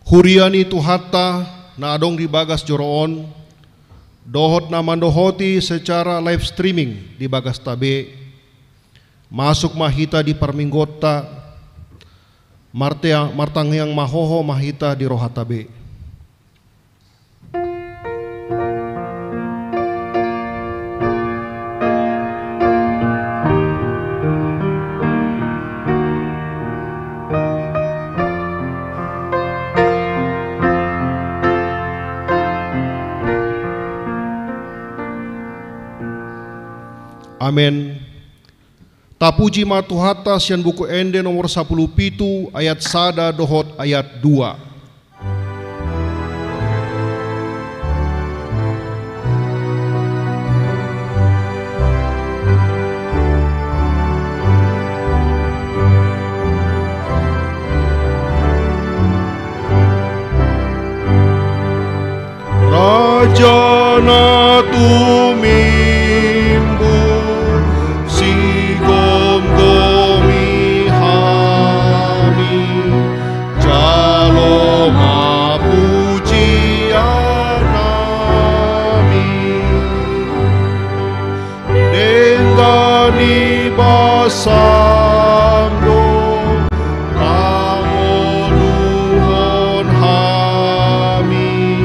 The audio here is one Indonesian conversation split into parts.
Huriani Tuhatta na adong di bagas joroon, dohot na mandohoti secara live streaming di bagas tabe, masuk mahita di parminggota, martang yang mahoho mahita di roha tabe. Amen. Tapuji matuhata sian buku ende nomor 10 pitu ayat sada dohot ayat 2. Rajana tumi Samdo pangoluhon hami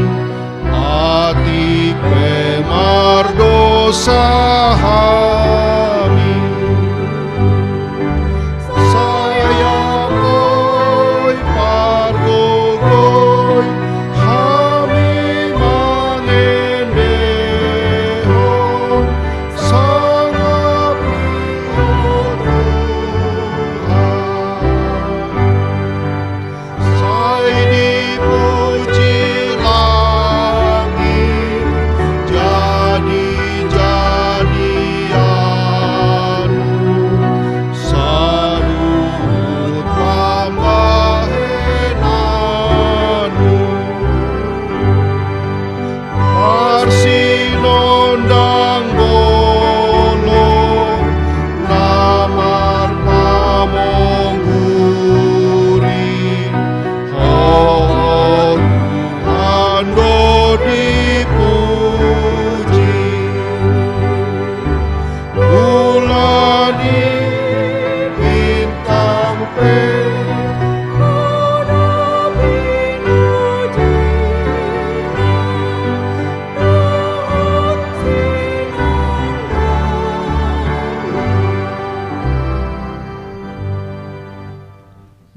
ati pemardosa hami sayang oi pargogoy hami mangendehon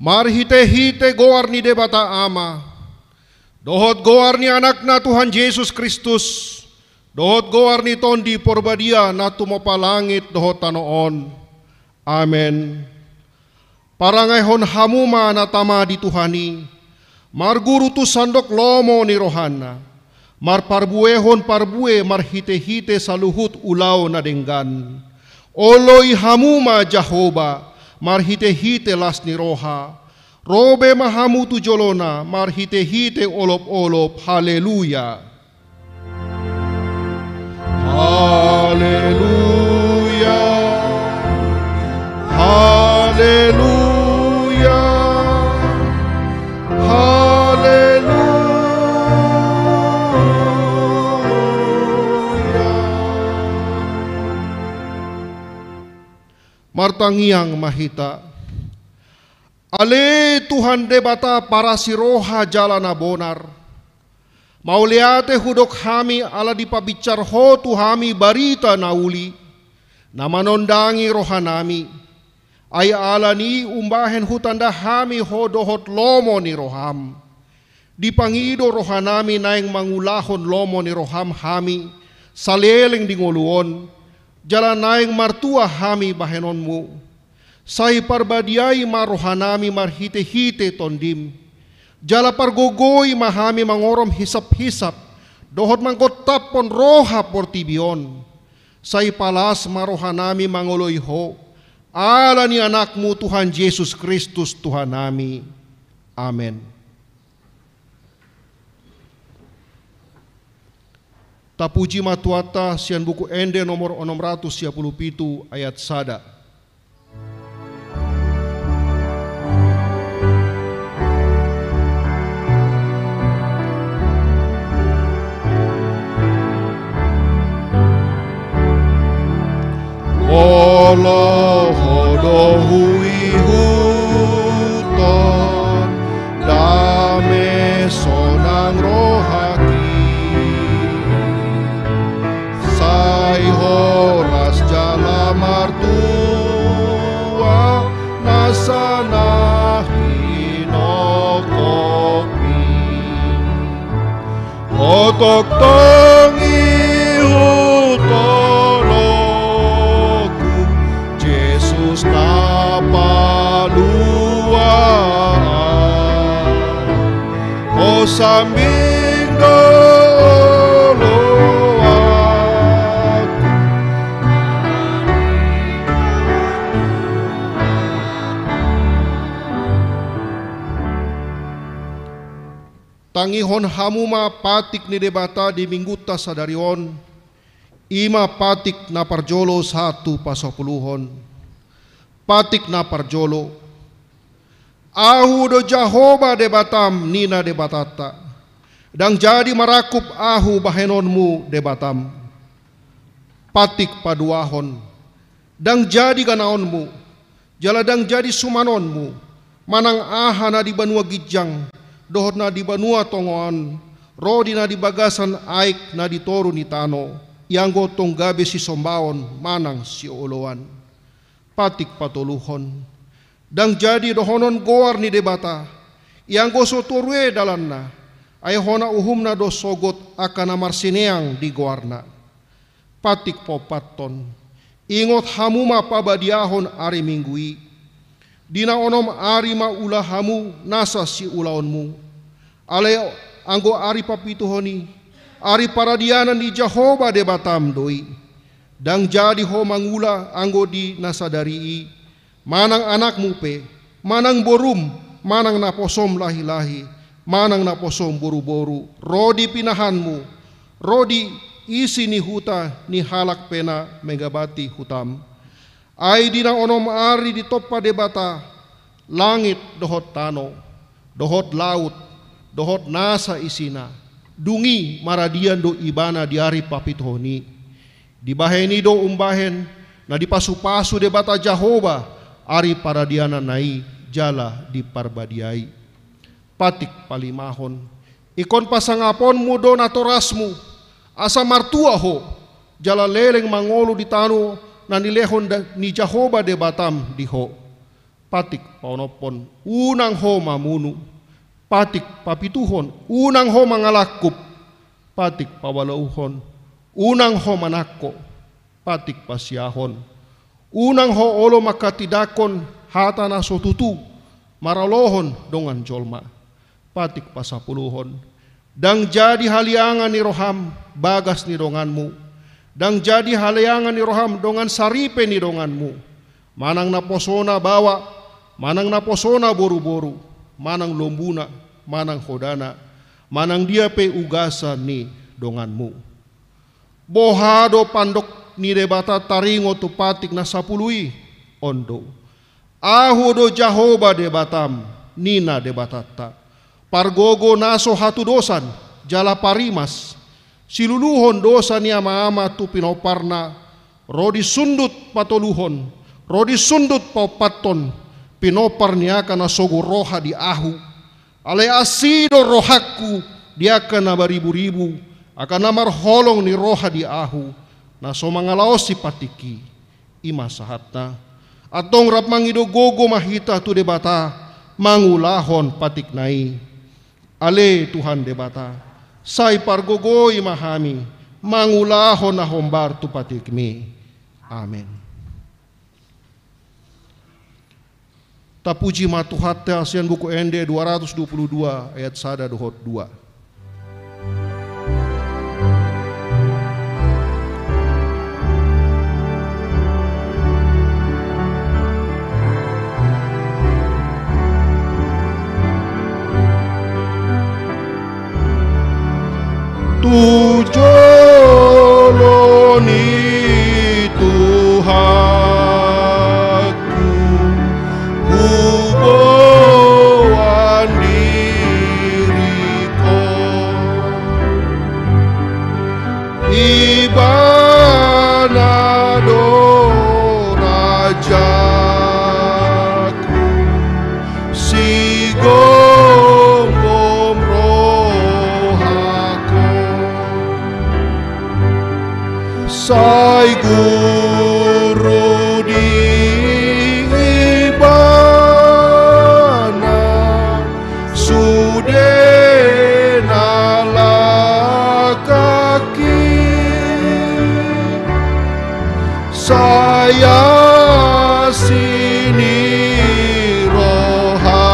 marhite-hite goar ni debata ama, dohot goar ni anak na Tuhan Yesus Kristus, dohot goar ni tondi porbadia na tumopalangit dohot tanoon. Amen. Parangayhon hamuma na tama di Tuhani, marguru tu sandok lomo ni rohana, marparbuehon parbue marhite-hite saluhut ulaw na denggan. Oloy hamuma Jahoba, marhite-hite las ni roha, robe mahamu tu jolona, marhite-hite olop-olop, haleluya. Haleluya, haleluya, haleluya. Martangiang mahita, ale Tuhan debata para si roha jalana bonar, mauliate hudok hami ala dipabicar ho tu hami barita nauli, na manondangi roha nami, ay ala ni umbahen hutanda hami ho dohot lomo ni roham, dipangido roha nami naing mangulahon lomo ni roham hami, saleleng dingoluon, jalan naing martua hami bahenonmu, say parbadiay marohanami marhite-hite tondim, jala pargogoy mahami mangorom hisap-hisap, dohot manggotapon roha portibion, say palas marohanami manguloyho, ala ni anakmu Tuhan Yesus Kristus Tuhan nami. Amen. Tapuji matuata sian buku ende nomor 617 ayat sada. Olo hodo hui huton dame sonang rohaki sai horas jala martua nasana hinokopi otok tongi hutoloku Jesus napaluan o sambing dolo aku tangihon hamuma patik ni debata di mingguta sadarion ima patik na parjolo 1 pasapuluhon patik na parjolo ahu do Jahoba debatam nina debatata dang jadi marakup ahu bahenonmu debatam patik paduahon dang jadi ganaonmu jala dang jadi sumanonmu manang aha na di banua gijang dohot na di banua tongoan rodi na di bagasan aik na di toru ni tano yang gotong gabe si sombaon manang si oloan patik patoluhon dang jadi dohonon goar ni debata yang goso turwe dalanna ay hona uhumna do sogot akan amarsineang di goarna patik popaton ingot hamuma pabadiahon ari minggui dina onom ari maulah hamu nasa si ulaonmu ale anggo ari papituhoni ari paradianan di Jahoba debatam doi dang jadi ho mangula anggo di nasadari manang anakmu pe manang borum manang naposom lahi-lahi manang naposom boru-boru rodi pinahanmu rodi isi ni huta ni halak pena megabati hutam ay dina onom ari di topa debata langit dohot tano dohot laut dohot nasa isina dungi maradian do ibana di ari papitoni dibaheni do umbahen na dipasu-pasu debata Jahoba ari paradiana nai jala di parbadiai patik palimahon ikon pasangapon mudo natorasmu asa martua ho jala leleng mangolu di tanu na nilehon ni Jahoba debatam di ho patik paunopon unang ho mamunu patik papituhon unang ho mangalakup patik pawalauhon unang ho manako patik pasiahon unang ho olo makatidakon hata na sotutu maralohon dongan jolma patik pasapuluhon dang jadi haliangan ni roham bagas ni donganmu dang jadi haliangan ni roham dongan saripe ni donganmu manang naposona bawa manang naposona boru-boru manang lombuna, manang hodana, manang dia pe ugasa ni donganmu. Bohado pandok ni debata taringo tu patik na sapului ondo. Ahu do Jahoba debatam, nina debatata. Pargogo naso hatu dosan, jala parimas. Siluluhon dosa ni ama-ama tu pinoparna, rodi sundut patoluhon, rodi sundut paupaton. Pinopar niaka na sogo roha di ahu ale asido rohaku dia akan na baribu-ribu akan na marholong ni roha di ahu na so mangalaos si patiki ima sahatna atong rap mangido gogo mahita tu debata mangulahon patik nai ale Tuhan debata sai pargogo imahami mangulahon na hombar tu patik mi amin. Tapuji matuhatte asian buku ND 222 ayat 1 dohot 2. Tujoloni Tuhanku huboan diriku Sai guru di ibana sudena kaki saya sini rohana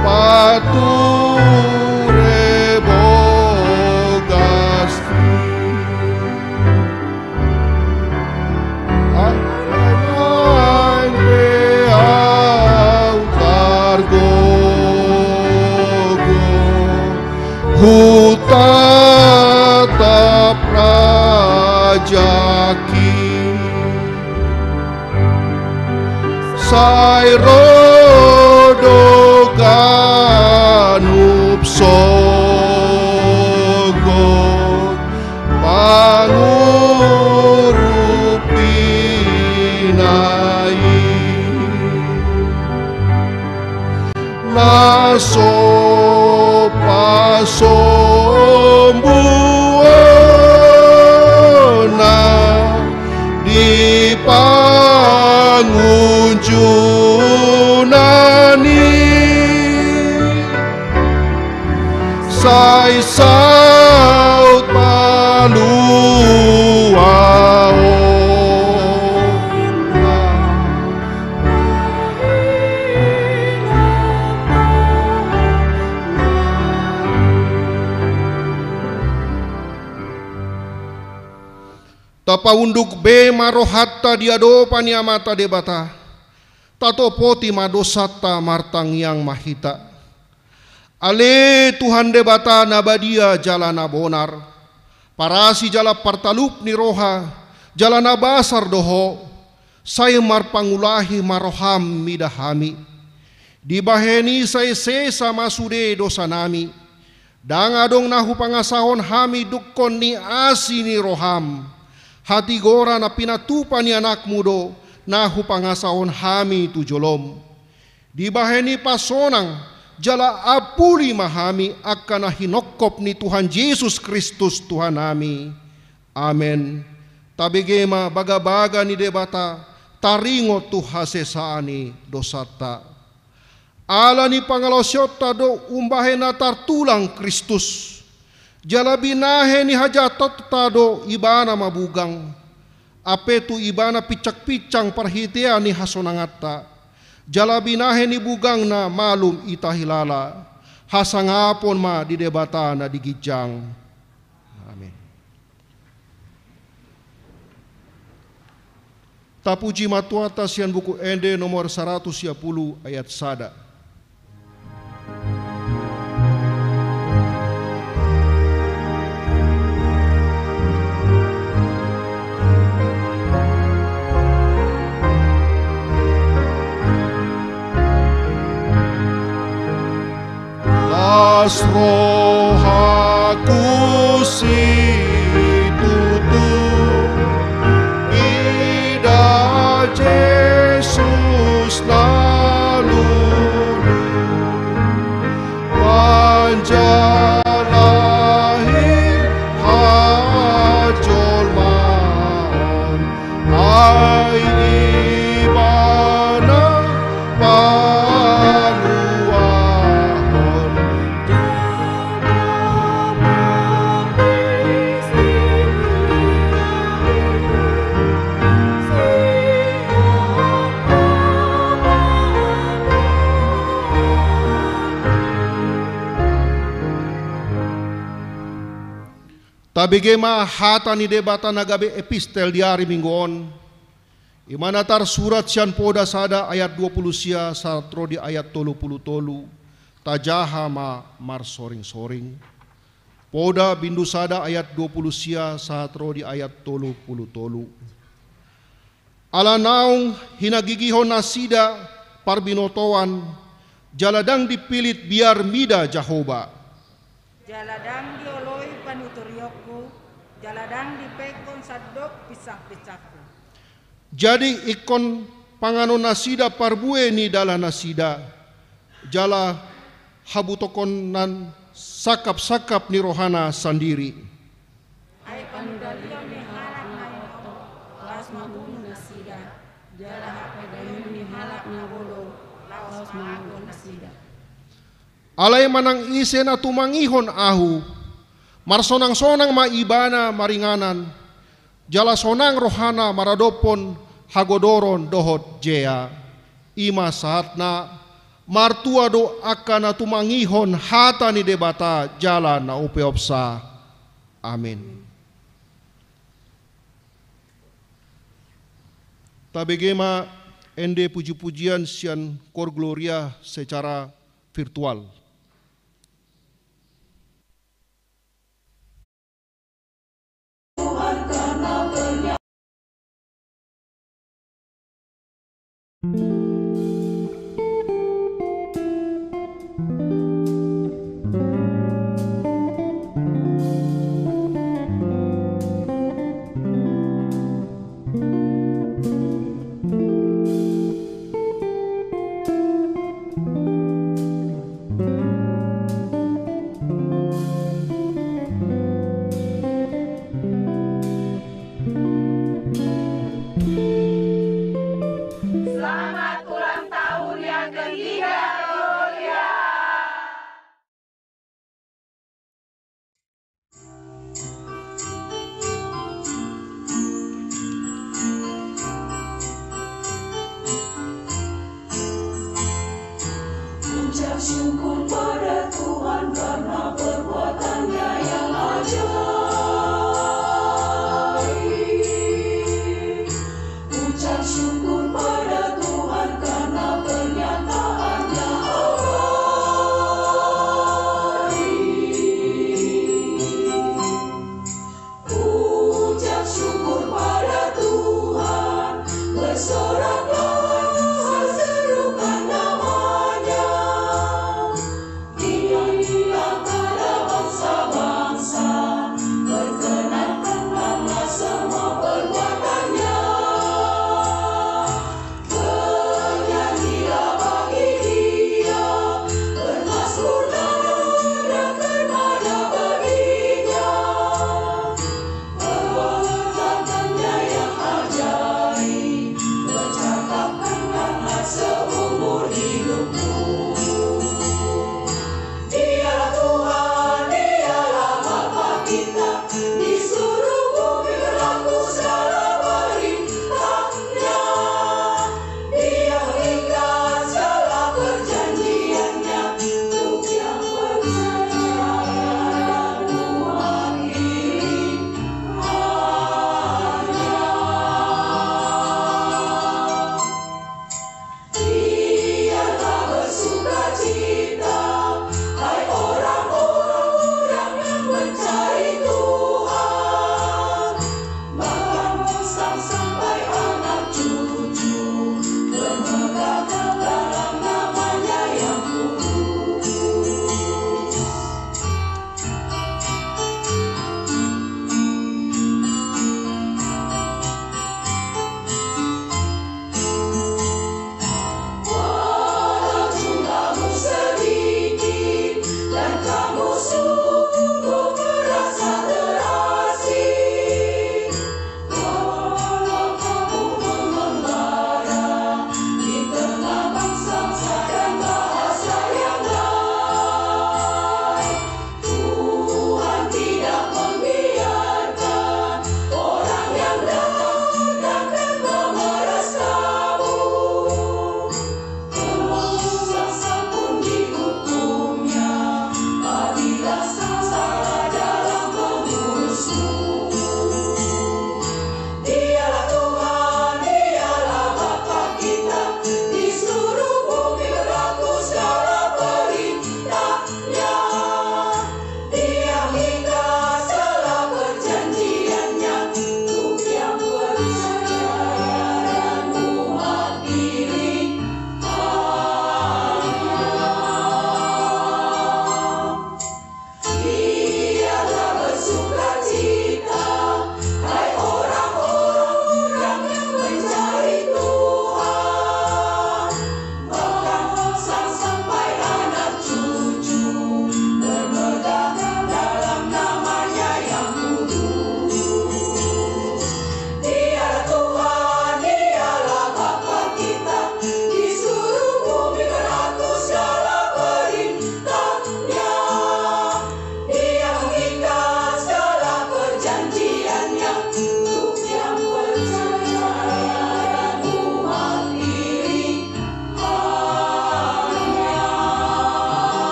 pature bogasti alain beau targogo hutata prajaki sai rodoganup sogo pangurupinai naso pasombuona di pangunjunani sai saut tapaunduk be marohatta diado paniamata debata tato poti madosata martang yang mahita ale Tuhan debata nabadia jalana bonar parasi jala partalup ni roha jalana basar doho saya marpangulahi maroham midahami dibaheni saya sesa masude dosa nami dangadong nahu pangasahon hami dukkon ni asi ni roham hati gora na pinatupan ni anak mudo nahu pangasahon hami tujolom dibaheni pasonang jala apuli mahami akan hinokop ni Tuhan Yesus Kristus Tuhan nami amen tabegema baga-baga ni debata taringo tu hasesaani dosata ala ni pangalosyota do umbahena tartulang Kristus jala binahe ni hajatot tado ibana mabugang apetu ibana picak-picang parhitia ni hasonangata jala binahe ni bugang na malum itahilala hasangapon ma di debata na digijang amin. Tapuji matuata sian buku ende nomor 110 ayat sada. Las rohaku situtu ida Jesus lalu panjalahi hajol man ai ibana tabigema hata ni debata nagabe epistel diari mingguon imanatar surat sian poda sada ayat 20 sia satro di ayat 30 tajaha ma mar soring-soring poda bindu sada ayat 20 sia satro di ayat 30 ala naung hinagigihon nasida parbinotoan jaladang dipilit biar mida Jahoba jaladang dioloi panuturioku jaladang dipekon sadok pisah-pisahku jadi ikon panganon nasida parbue ni dala nasida jala habutokonan sakap-sakap ni rohana sendiri panudalion ni halak na ino, laos mabungo na sida, jala hapagayon ni halak na bolo, laos maago na sida. Alay manang isen at tumangihon ahu, marsonang-sonang maibana maringanan, jala sonang rohana maradopon hagodoron dohot jea, ima saatna martua do akan na tumangihon hata ni debata jala na upeopsa. Amin. Tabegema ende puji-pujian sian Kor Gloria secara virtual. Selamat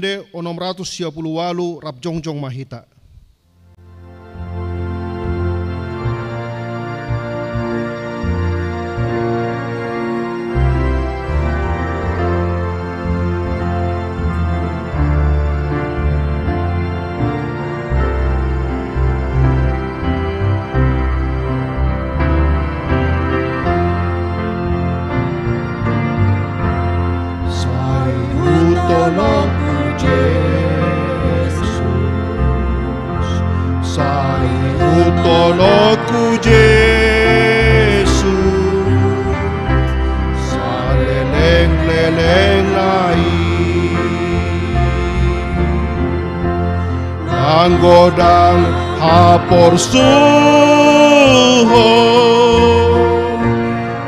Pende 638 Rapjongjong Mahita. Tolongku Yesus, saleleng-leleng lai, nanggodang hapor suho,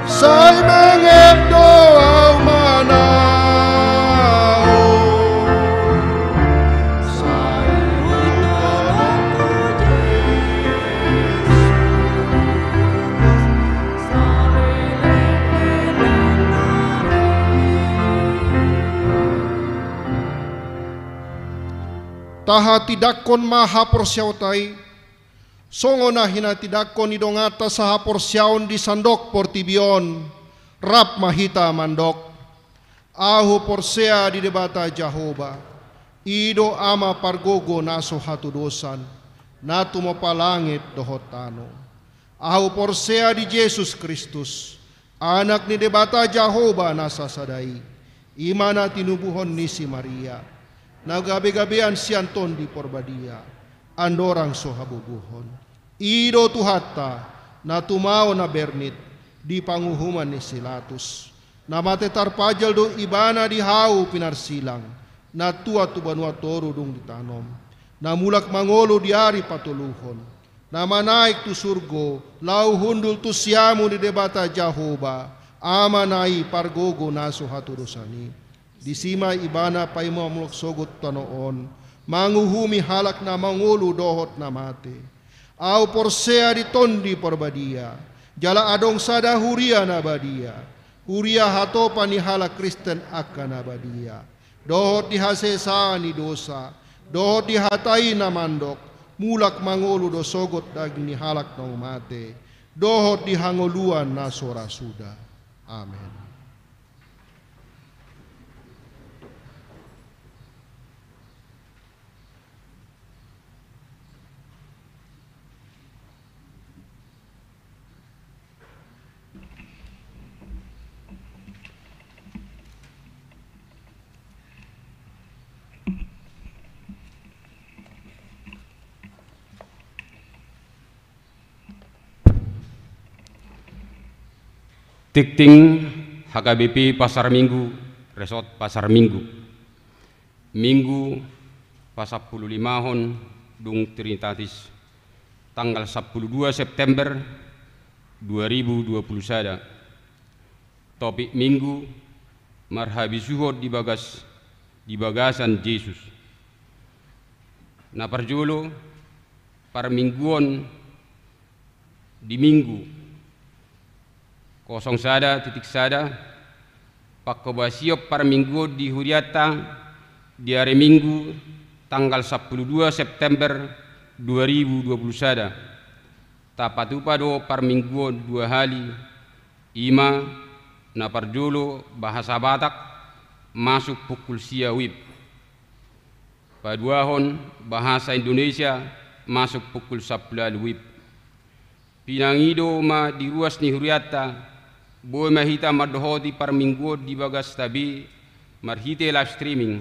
say mengep doa manao, say tolongku taha tidakon maha porsyautai, songo na hina tidakon idongata saha porsyaon di sandok portibion, rap mahita mandok, ahu porsea di debata Jahoba, ido ama pargogo naso hatu dosan, natu mapalangit dohotano, ahu porsea di Yesus Kristus, anak ni debata Jahoba nasa sadai, imana tinubuhon ni si Maria, nagabi-gabian sianton di porbadia, andorang sohabubuhon. Ido tuhata na tumao na bernit di panguhuman ni Silatus. Na matetar pajal do ibana di hau pinarsilang, na tua tubanua toru dung ditanom. Na mulak mangolo di ari patuluhon. Na manaik tu surgo, lau hundul tu siamu di debata Jahoba, amanai pargogo naso hatudosani. Di sima ibana paimo mulok sogot tanoon, manguhumi halak na mangulu dohot na mate. Au porsea di tondi porbadia, jala adong sada huria na badia. Huria hatopa ni halak Kristen akan na badia. Dohot di hasesa ni dosa, dohot di hatai na mandok, mulak mangulu do sogot daging ni halak na mate. Dohot di hangoluan na sora suda. Amen. Tikting HKBP Pasar Minggu, Resort Pasar Minggu. Minggu pasal 15 hon dung Trinitatis tanggal 12 September 2021. Topik Minggu marhabi suhud di bagasan Yesus. Na parjolo parmingguon di Minggu kosong sada titik sada pakobasiop par minggu di Huriata di hari Minggu tanggal 12 September 2021 tapatupa do par minggu dua hali ima na parjolo bahasa Batak masuk pukul siawib paduahon bahasa Indonesia masuk pukul 11 wib pinangido ma di ruas ni Huriata boy mahita madohoti par minggu di bagas tabi marhite live streaming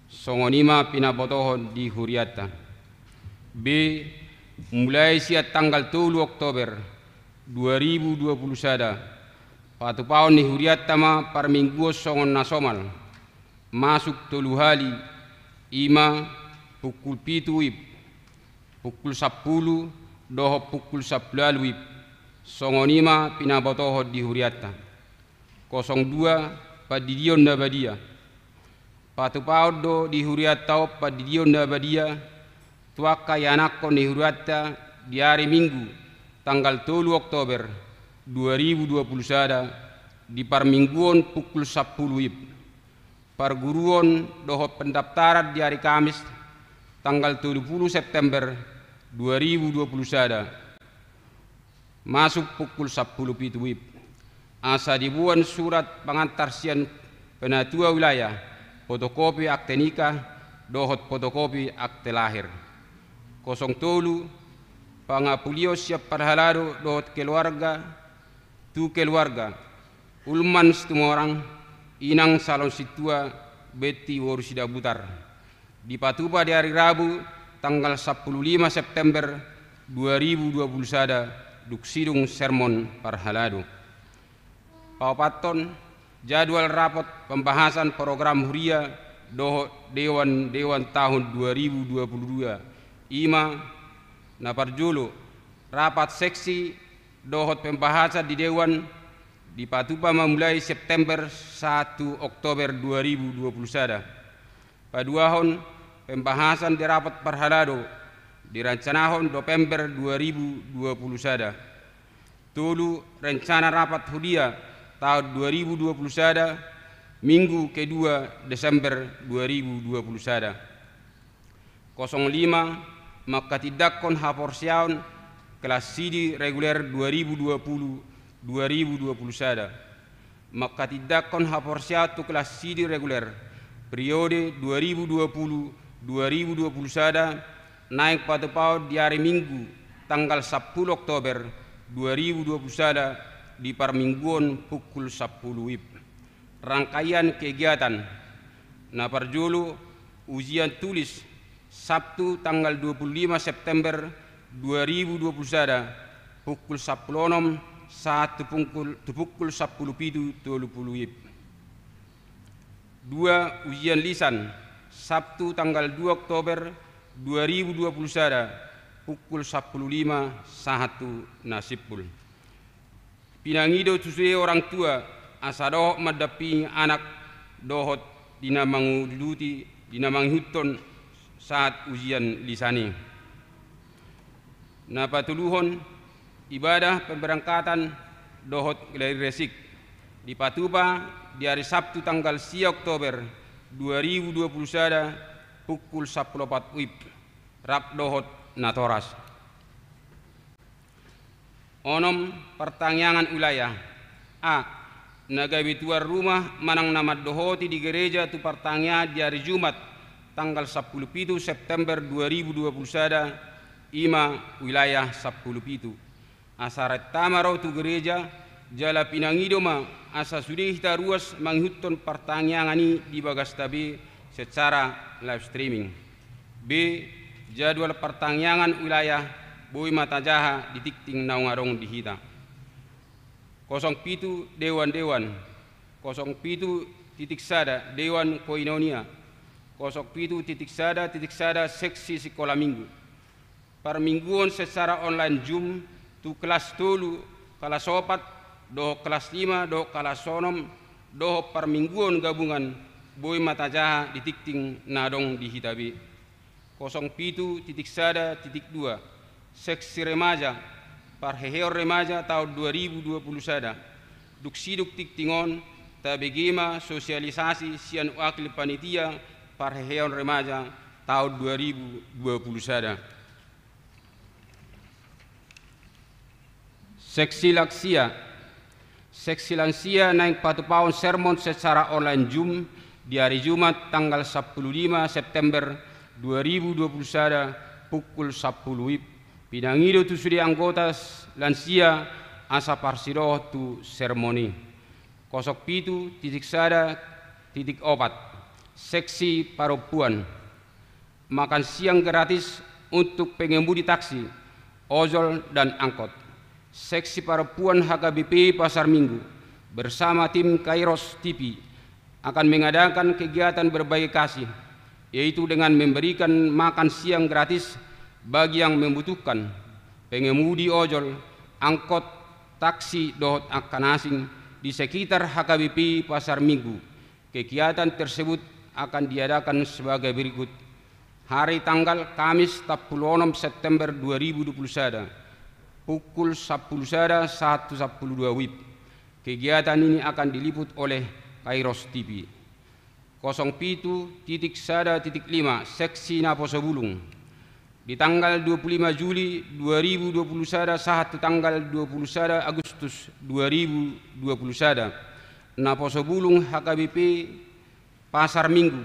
songonima pinabotohon di Huriata. B. Mulai siat tanggal 3 Oktober 2021 patupaon ni Huriata ma par minggu songon nasomal masuk toluhali ima pukul 7 wib pukul 10 doho pukul 11 wib songonima pinabotoho di Huriata 02 padidion na badia patupaod do di Huriata padidion na badia tuaka yanako ni Huriata di hari Minggu tanggal 3 Oktober 2021 di parmingguon pukul 10 wib perguruan dohot pendaftaran di hari Kamis tanggal 30 September 2021 masuk pukul 10 WIB. Asa dibuat surat pengantar sian penatua wilayah, fotokopi akte nikah, dohot fotokopi akte lahir. 07 pangapulio siap parhalado dohot keluarga, tu keluarga, ulman semua orang, inang salon situa, beti warusida butar. Di Patupa di hari Rabu, tanggal 15 September 2021, duksidung sermon parhalado. Paupaton, jadwal rapot pembahasan program huria dohot Dewan tahun 2022. Ima naparjulu rapat seksi dohot pembahasan di Dewan di Patupa memulai September 1 Oktober 2021. Paduahon pembahasan di rapat parhalado dirancanakan November 2021. Tulu rencana rapat hudia tahun 2021 Minggu kedua Desember 2021. 05 makatidakon haporsiaon kelas sidi reguler 2020-2021. Makatidakon haporsiatu kelas sidi reguler periode 2020-2021 naik pada PAUD di hari Minggu tanggal 10 Oktober 2021 di permingguan pukul 10 WIB. Rangkaian kegiatan naparjulu ujian tulis Sabtu tanggal 25 September 2021 pukul 10 saat pukul 10 WIB. 2 ujian lisan Sabtu tanggal 2 Oktober 2021 pukul 10.05 sahatu nasibul. Pinangido susui orang tua asa dohot madapi anak dohot dinamanghuton saat ujian lisani. Napatuluhon ibadah pemberangkatan dohot dari resik di Patupa di hari Sabtu tanggal 1 Oktober 2021 pukul 14 WIB. Rap dohot natoras. Onom pertanyaan wilayah. A. Nagawi tuar rumah manang nama dohoti di gereja tu pertanyaan di hari Jumat tanggal 10 September 2021 ima wilayah 10 asarat tamarau tu gereja jala pinangido ma asa sudah kita ruas menghuton pertanyaan ini di bagas tabi secara live streaming. B. Jadwal pertanyaan wilayah Boy Matajaha di tikting naungarong di hita. 07 Dewan-Dewan 07.sada Dewan Koinonia 07.sada seksi sekolah minggu. Permingguan secara online Zoom tu kelas 3, kelas 4, doh kelas 5, doh kelas 6, doh permingguan gabungan Boy Matajaha di tikting nadong di hitabi. 07.sada.2 seksi remaja parheheo remaja tahun 2021 duksiduk tiktingon tabegema sosialisasi sian wakil panitia parheheo remaja tahun 2021. Seksi lansia naik patupaun sermon secara online Zoom di hari Jumat tanggal 15 September 2021 pukul 10 WIB. Pinangido tu sudi anggota lansia asa parsiroh tu sermoni. 07.sada.4 seksi perempuan makan siang gratis untuk pengemudi taksi, ojol dan angkot. Seksi perempuan HKBP Pasar Minggu bersama tim Kairos TV akan mengadakan kegiatan berbagi kasih, yaitu dengan memberikan makan siang gratis bagi yang membutuhkan, pengemudi ojol, angkot, taksi, dohot akan asing di sekitar HKBP Pasar Minggu. Kegiatan tersebut akan diadakan sebagai berikut. Hari tanggal Kamis 16 September 2021 pukul 10.00 1.12 WIB. Kegiatan ini akan diliput oleh Kairos TV. 07.1.5 seksi Naposo Bulung. Di tanggal 25 Juli 2021 sahat tanggal 21 Agustus 2021 Naposo Bulung HKBP Pasar Minggu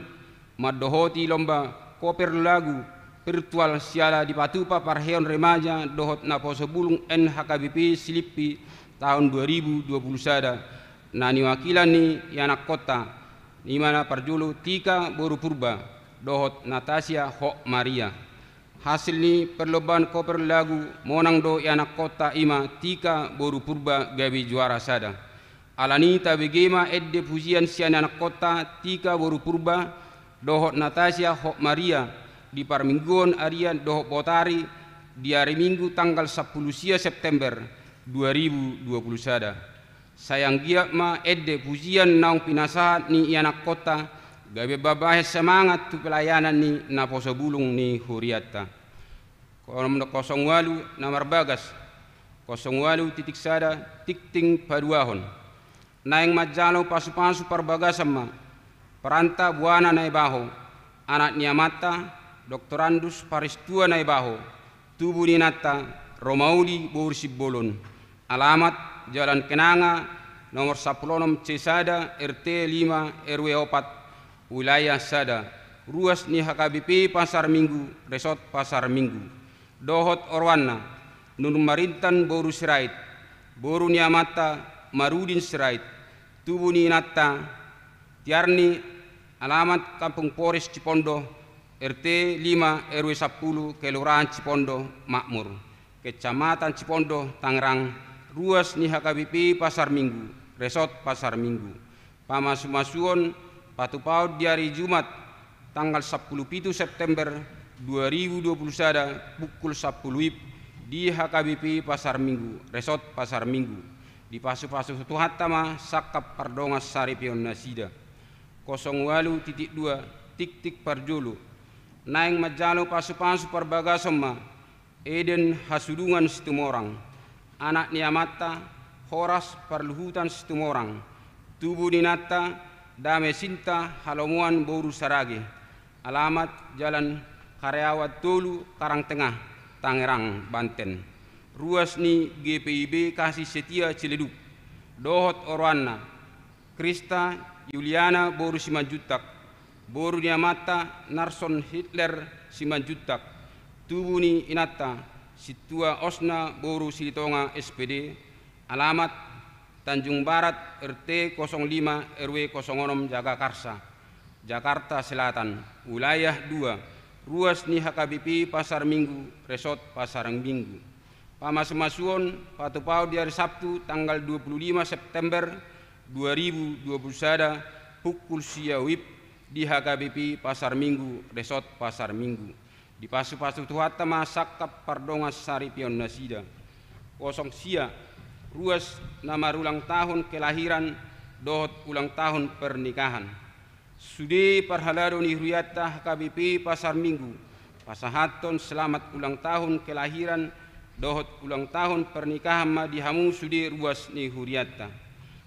madohoti lomba koper lagu virtual siala di Patupa Parheon Remaja dohot Naposo Bulung NHKBP Silipi tahun 2021 nani wakilan ni anak kota di mana Parjulu Tika Boru Purba dohot Natasha Hok Maria. Hasil ni perlombaan koper lagu monang do anak kota ima Tika Boru Purba gabi juara sada. Alani tabegema edde pujian si anak kota Tika Boru Purba dohot Natasha Hok Maria di Parmingguan Arian dohot Botari di hari Minggu tanggal 10 September 2021. Sayang giat ma edde pujian naung pinasahat ni anak kota gabe babah semangat tu pelayanan ni Naposo Bulung ni Huriata. Nomor 08 nomor bagas 08.1 tikting paduahon. Naing majalo pasu-pasu parbagasama peranta buana naibaho anak niamata doktorandus paristua naibaho tubuh ninata Romauli Borsibolon. Alamat Jalan Kenanga nomor 16 C Sada RT 5 RW 4 wilayah Sada. Ruas ni HKBP Pasar Minggu Resort Pasar Minggu. Dohot Orwana Nur Marintan Boru Sirait Boru Niamata Marudin Sirait Tubuh Ninata Tiarni. Alamat Kampung Pores Cipondo RT 5 RW 10 Kelurahan Cipondo Makmur Kecamatan Cipondo Tangerang. Ruas ni HKBP Pasar Minggu Resort Pasar Minggu. Pamasumasuon patupaud di hari Jumat tanggal 17 September 2021 pukul 10 WIB di HKBP Pasar Minggu Resort Pasar Minggu. Di pasu-pasu tuhatama Sakap Pardongas Saripion Nasida 08.2 tik-tik Parjulu. Naing majalo pasu-pasu parbagasoma Eden Hasudungan Situmorang. Anak niamata Horas Parluhutan Situmorang. Tubuh ninata Dame Sinta Halomuan Boru Sarage. Alamat Jalan Karyawan Tolu Karangtengah Tangerang Banten. Ruas ni GPIB Kasih Setia Ciledug. Dohot Orwana Krista Yuliana Boru Simanjutak. Boru niamata Narson Hitler Simanjutak. Tubuh ni inata Situa Osna Boru Silitonga SPD. Alamat Tanjung Barat RT 05 RW 06 Jagakarsa Jakarta Selatan wilayah 2. Ruas ni HKBP Pasar Minggu Resort Pasar Minggu. Pamasumasuon patupau di hari Sabtu tanggal 25 September 2021 pukul sia WIB di HKBP Pasar Minggu Resort Pasar Minggu. Di pasu-pasu tuhatama Sakap Pardongas Saripion Nasida 0 sia ruas nama ulang tahun kelahiran dohot ulang tahun pernikahan. Sude parhalado ni Huriata HKBP Pasar Minggu pasahaton selamat ulang tahun kelahiran dohot ulang tahun pernikahan ma dihamu sude ruas ni Huriata.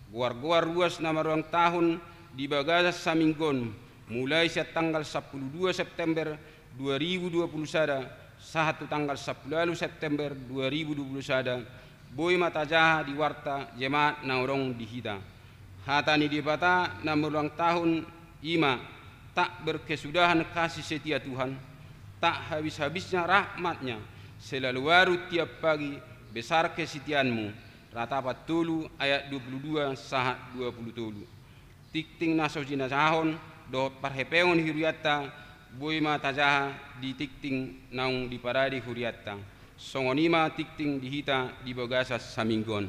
Guar-guar ruas nama ulang tahun di Bagajas Saminggon mulai tanggal 12 September 2021 satu tanggal 10 September 2021 boy matajaha di warta jemaat naurong dihita. Hatani di bata nama ulang tahun ima tak berkesudahan kasih setia Tuhan, tak habis-habisnya rahmatnya, selalu baru tiap pagi besar kesetiaanmu. Ratapat tulu ayat 22 sahat 20 tulu. Tikting naso jinasahon dohot parhepeon Huriata boy matajaha di tikting naung di paradi Huriata. Songonima tikting dihita di Bagasas Saminggon.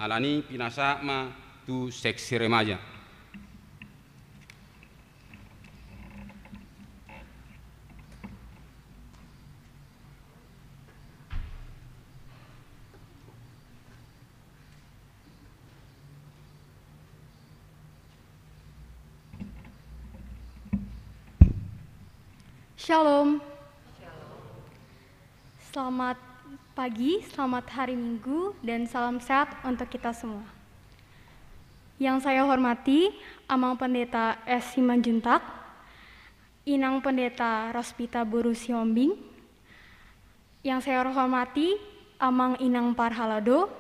Alani pinasama tu seksi remaja. Shalom. Selamat pagi, selamat hari Minggu, dan salam sehat untuk kita semua. Yang saya hormati Amang Pendeta S. Simanjuntak, Inang Pendeta Rospita Buru Siombing. Yang saya hormati Amang Inang Parhalado.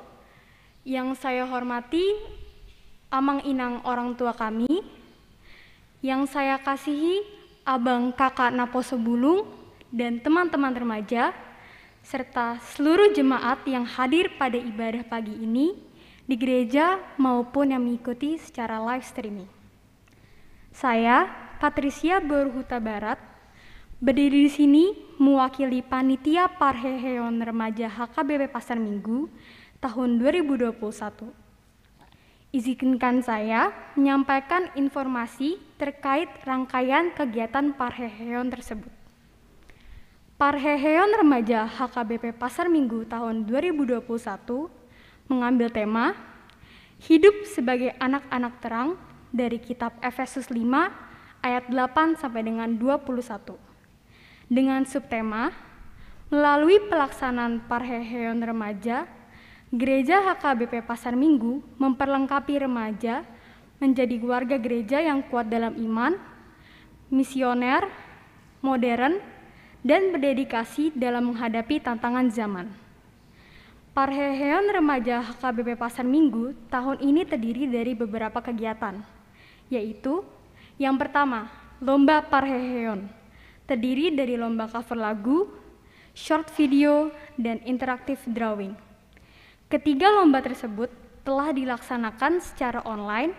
Yang saya hormati Amang Inang orang tua kami. Yang saya kasihi Abang Kakak Naposo Bulung dan teman-teman remaja, serta seluruh jemaat yang hadir pada ibadah pagi ini di gereja maupun yang mengikuti secara live streaming. Saya, Patricia Borhuta Barat, berdiri di sini mewakili Panitia Parheheon Remaja HKBP Pasar Minggu tahun 2021. Izinkan saya menyampaikan informasi terkait rangkaian kegiatan Parheheon tersebut. Parheheon Remaja HKBP Pasar Minggu tahun 2021 mengambil tema Hidup sebagai Anak-anak Terang dari kitab Efesus 5 ayat 8 sampai dengan 21. Dengan subtema, melalui pelaksanaan Parheheon Remaja, Gereja HKBP Pasar Minggu memperlengkapi remaja menjadi warga gereja yang kuat dalam iman, misioner, modern, dan berdedikasi dalam menghadapi tantangan zaman. Parheheon Remaja HKBP Pasar Minggu tahun ini terdiri dari beberapa kegiatan, yaitu yang pertama, Lomba Parheheon, terdiri dari lomba cover lagu, short video, dan interaktif drawing. Ketiga lomba tersebut telah dilaksanakan secara online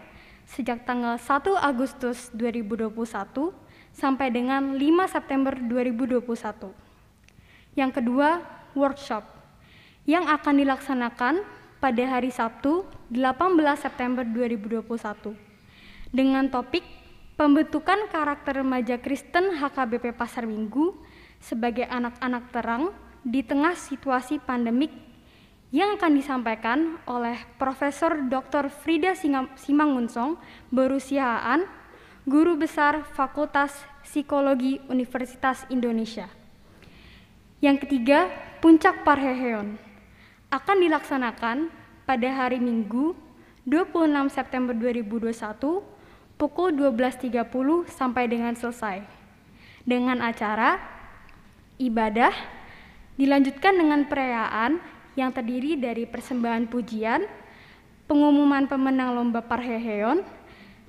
sejak tanggal 1 Agustus 2021 sampai dengan 5 September 2021. Yang kedua, workshop yang akan dilaksanakan pada hari Sabtu 18 September 2021 dengan topik pembentukan karakter remaja Kristen HKBP Pasar Minggu sebagai anak-anak terang di tengah situasi pandemik yang akan disampaikan oleh Profesor Dr. Frida Simangunsong Borusihaan, Guru Besar Fakultas Psikologi Universitas Indonesia. Yang ketiga, Puncak Parheheon akan dilaksanakan pada hari Minggu 26 September 2021 pukul 12.30 sampai dengan selesai. Dengan acara ibadah dilanjutkan dengan perayaan yang terdiri dari persembahan pujian, pengumuman pemenang lomba Parheheon,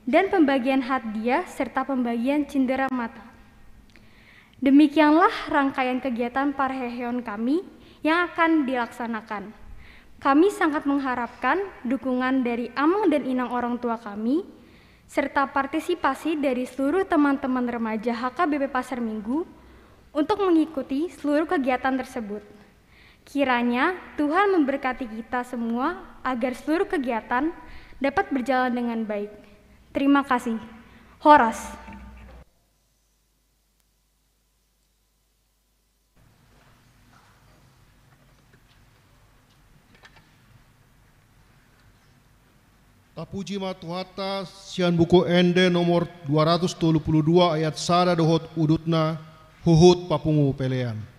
dan pembagian hadiah serta pembagian cindera mata. Demikianlah rangkaian kegiatan Parheheon kami yang akan dilaksanakan. Kami sangat mengharapkan dukungan dari Amang dan Inang orang tua kami, serta partisipasi dari seluruh teman-teman remaja HKBP Pasar Minggu untuk mengikuti seluruh kegiatan tersebut. Kiranya Tuhan memberkati kita semua agar seluruh kegiatan dapat berjalan dengan baik. Terima kasih. Horas. Tapuji matuhata sian buku ende nomor 232 ayat sada dohot udutna huhut papungu pelean.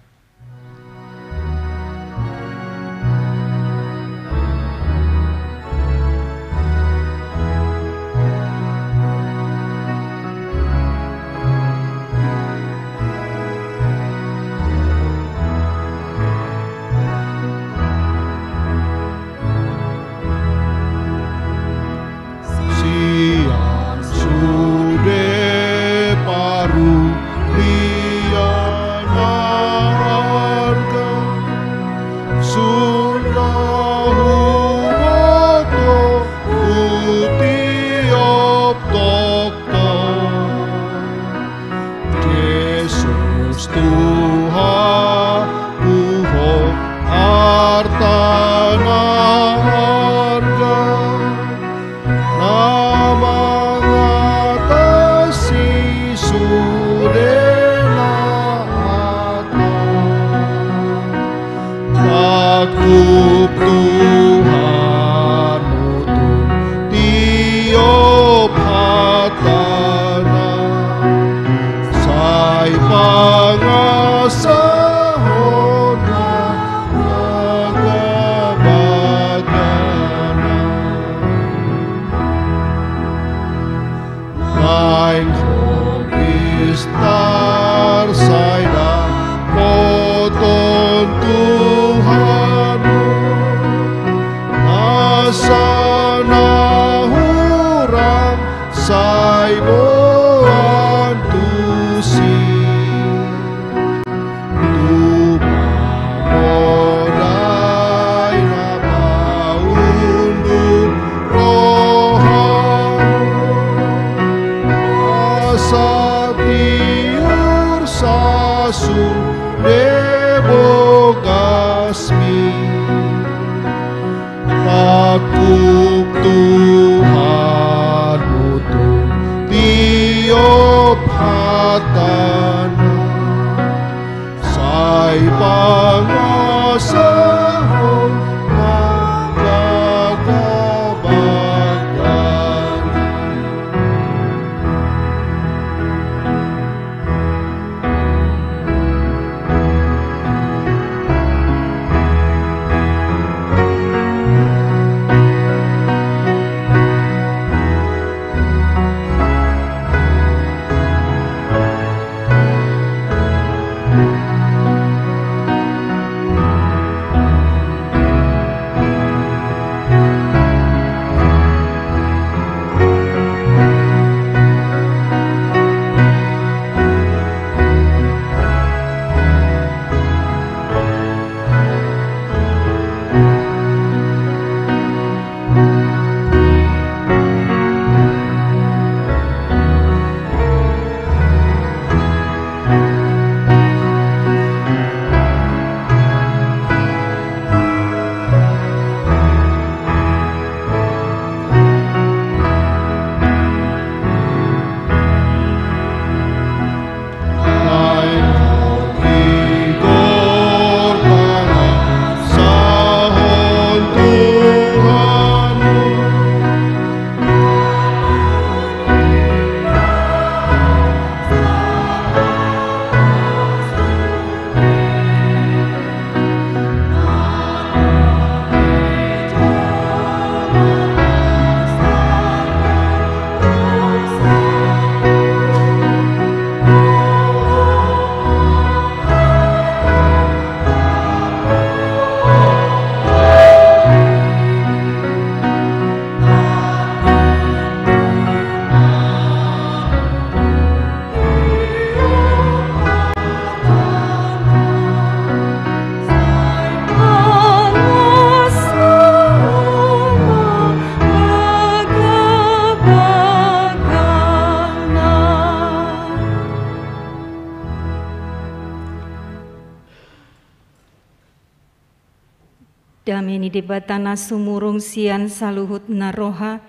dameni debatana sumurung sian saluhut naroha,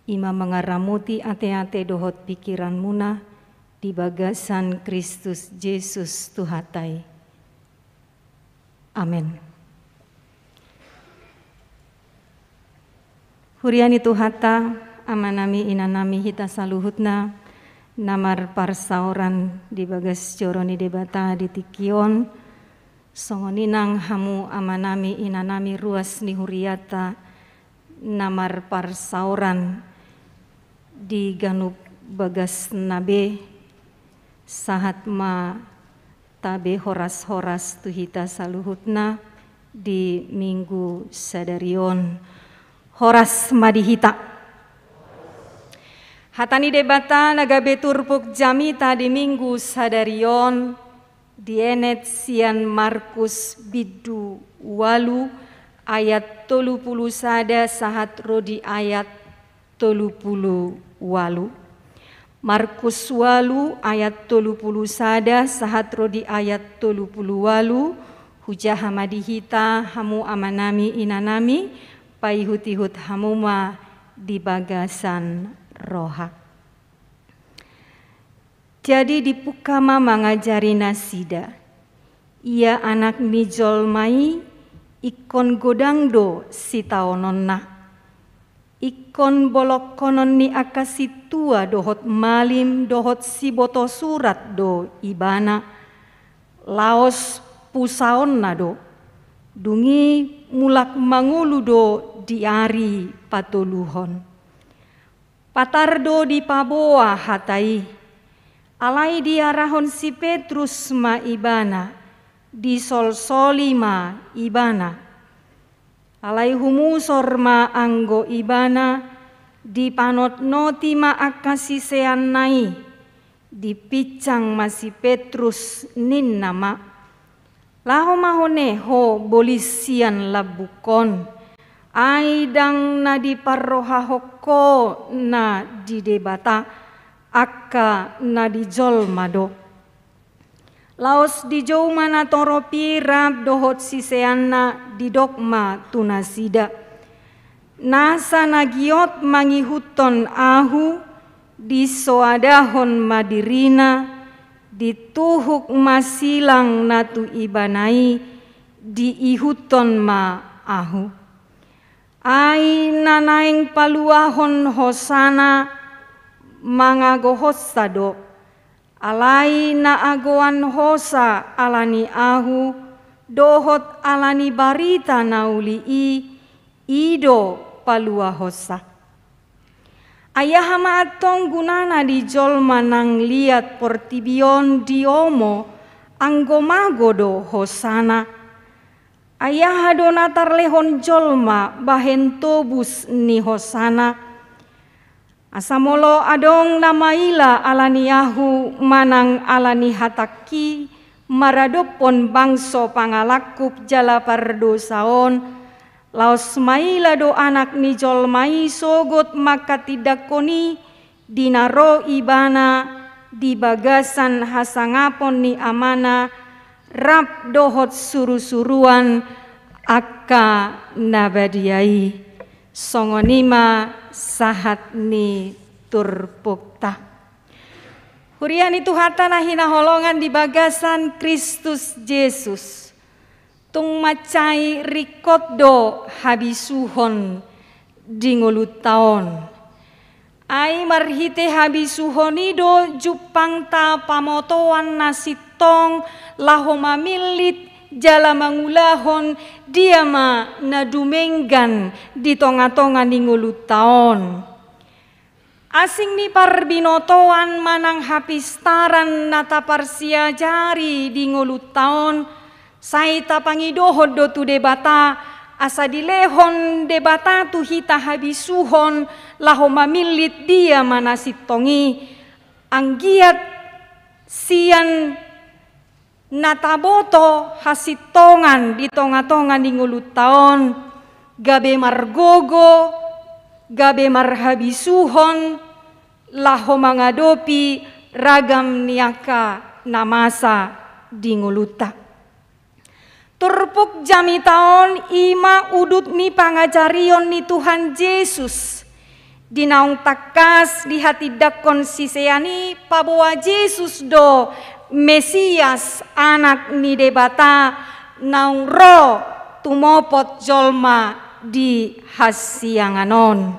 ima mengaramuti ate-ate dohot pikiran muna, di bagasan Kristus Yesus Tuhatai. Amin. Huriani Tuhata, amanami inanami hita saluhutna, namar parsauran di bagas coroni debata di tikion, songoninang hamu amanami inanami ruas ni huriata, namar parsauran di ganup bagas nabe, sahat ma tabe horas-horas tuhita saluhutna di minggu sadarion horas madihita. Hatani debata nagabe turpuk jamita di minggu sadarion dienet sian Markus bidu walu ayat 30 sada sahat rodi ayat 30 walu. Markus walu ayat 30 sada sahat rodi ayat 30 walu. Hujah hamadihita hamu amanami inanami pai hutihut hamuma di bagasan roha. Jadi di Pukama mangajari nasida, ia anak nijol mai ikon godangdo sitaononna, ikon bolok konon ni akasitua dohot malim dohot siboto surat do ibana, laos pusaonna do, dungi mulak mangulu do diari patoluhon. Patardo di paboa hatai, alai diarahon si Petrus ma ibana, di sol-soli ma ibana, alai humusor ma anggo ibana, di panot noti ma akasisean nai, di picang ma si Petrus ninna ma, laho mahone ho bolisian labukon, aidang na di parroha hoko na di debata akka na di jolmado. Laos di jau mana toropi rab dohot siseanna di dogma tunasida. Nasa nagiot mangihuton ahu di soadahon madirina di tuhuk masilang natu ibanai di ihuton ma ahu. Ai nanaing paluahon hosana mangagohosado, alai na agoan hosa alani ahu, dohot alani barita nauli ido paluahosa. Ayahama atong gunana di jolma nang liat portibion diomo anggomagodo hosana. Ayah dona tarlehon jolma bahen tobus ni hosana. Asamolo adong namaila alaniyahu manang alani hataki maradopon bangso pangalakup jala pardosaon. Laos maila do anak ni jolmai sogot maka tidak koni dinaro ibana di bagasan hasangapon ni amana. Rab dohot suru-suruan akka nabadiai songonima sahat ni turpukta. Huriani Tuhata nahina holongan di bagasan Kristus Yesus. Tung macai rikotdo habisuhon dingulut taon. Ai marhite habisuhonido jupang ta pamotoan nasitong laho mamilit jala mangulahon diama nadumenggan di tonga-tonga ningulut taon. Asing ni parbinotoan manang hapistaran nata parsia jari di ngulut taon saita pangidohod do tu debata asa dilehon debata tu hita habisuhon laho mamilit dia manasitongi anggiat sian nataboto hasitongan di tonga-tonga di ngulut taon gabe margogo gabe marhabisuhon laho mangadopi ragam niaka namasa di nguluta. Turpuk jami taon ima udut ni pangajarion ni Tuhan Yesus. Dinaung takas di hati dakon siseani pabawa Yesus do Mesias anak ni debata naung ro tumopot jolma di hasianganon.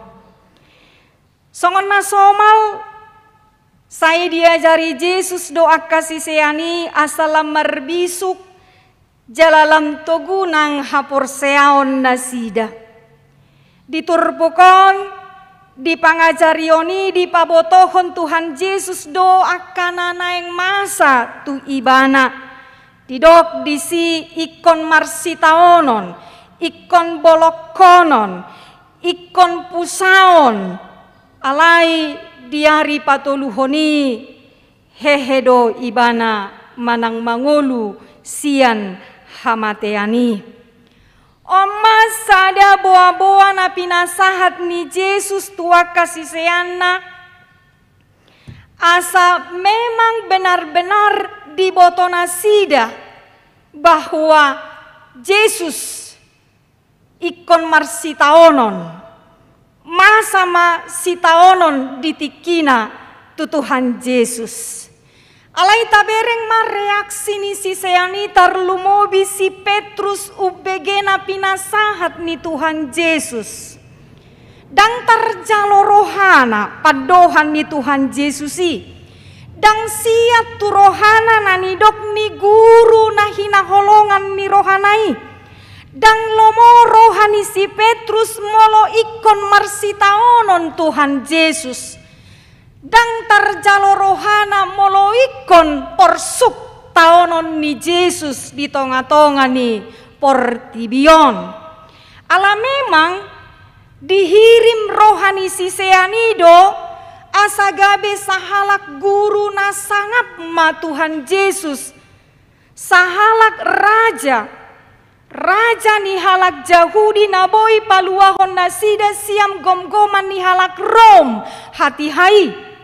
Songon nasomal saya diajari Yesus doa kasih seani asalam merbisuk jalalam togunang hapor seaon nasida. Diturpukon, dipangajarioni, dipabotohon Tuhan Yesus doa kanana yang masa tu ibana. Didok disi ikon marsitaonon, ikon bolokkonon, ikon pusaon, alai diari patoluhoni, hehedo ibana manang mangolu sian hamateani. Omas sada boa-boa na pinasahat ni Yesus tua kasih seana asa memang benar-benar dibotona sida bahwa Yesus ikon marsitaonon masama sitaonon ditikina tu Tuhan Yesus. Alai tabereng mareaksi ni si seani tarlumobi si Petrus ubegena pinasahat ni Tuhan Yesus. Dang tarjalo rohana padohan ni Tuhan Yesusi. Dang siat tu rohana nanidok ni guru na hinaholongan ni rohanai. Dang lomo rohani si Petrus molo ikon marsitaonon Tuhan Yesus. Dang tarjalo rohana moloikon porsuk taonon ni Yesus di tonga-tonga ni portibion. Ala memang dihirim rohani si seanido asagabe sahalak guru na sangap ma Tuhan Yesus. Sahalak raja ni halak Yahudi naboi paluahon nasida siam gom-goman ni halak Rom hati hai.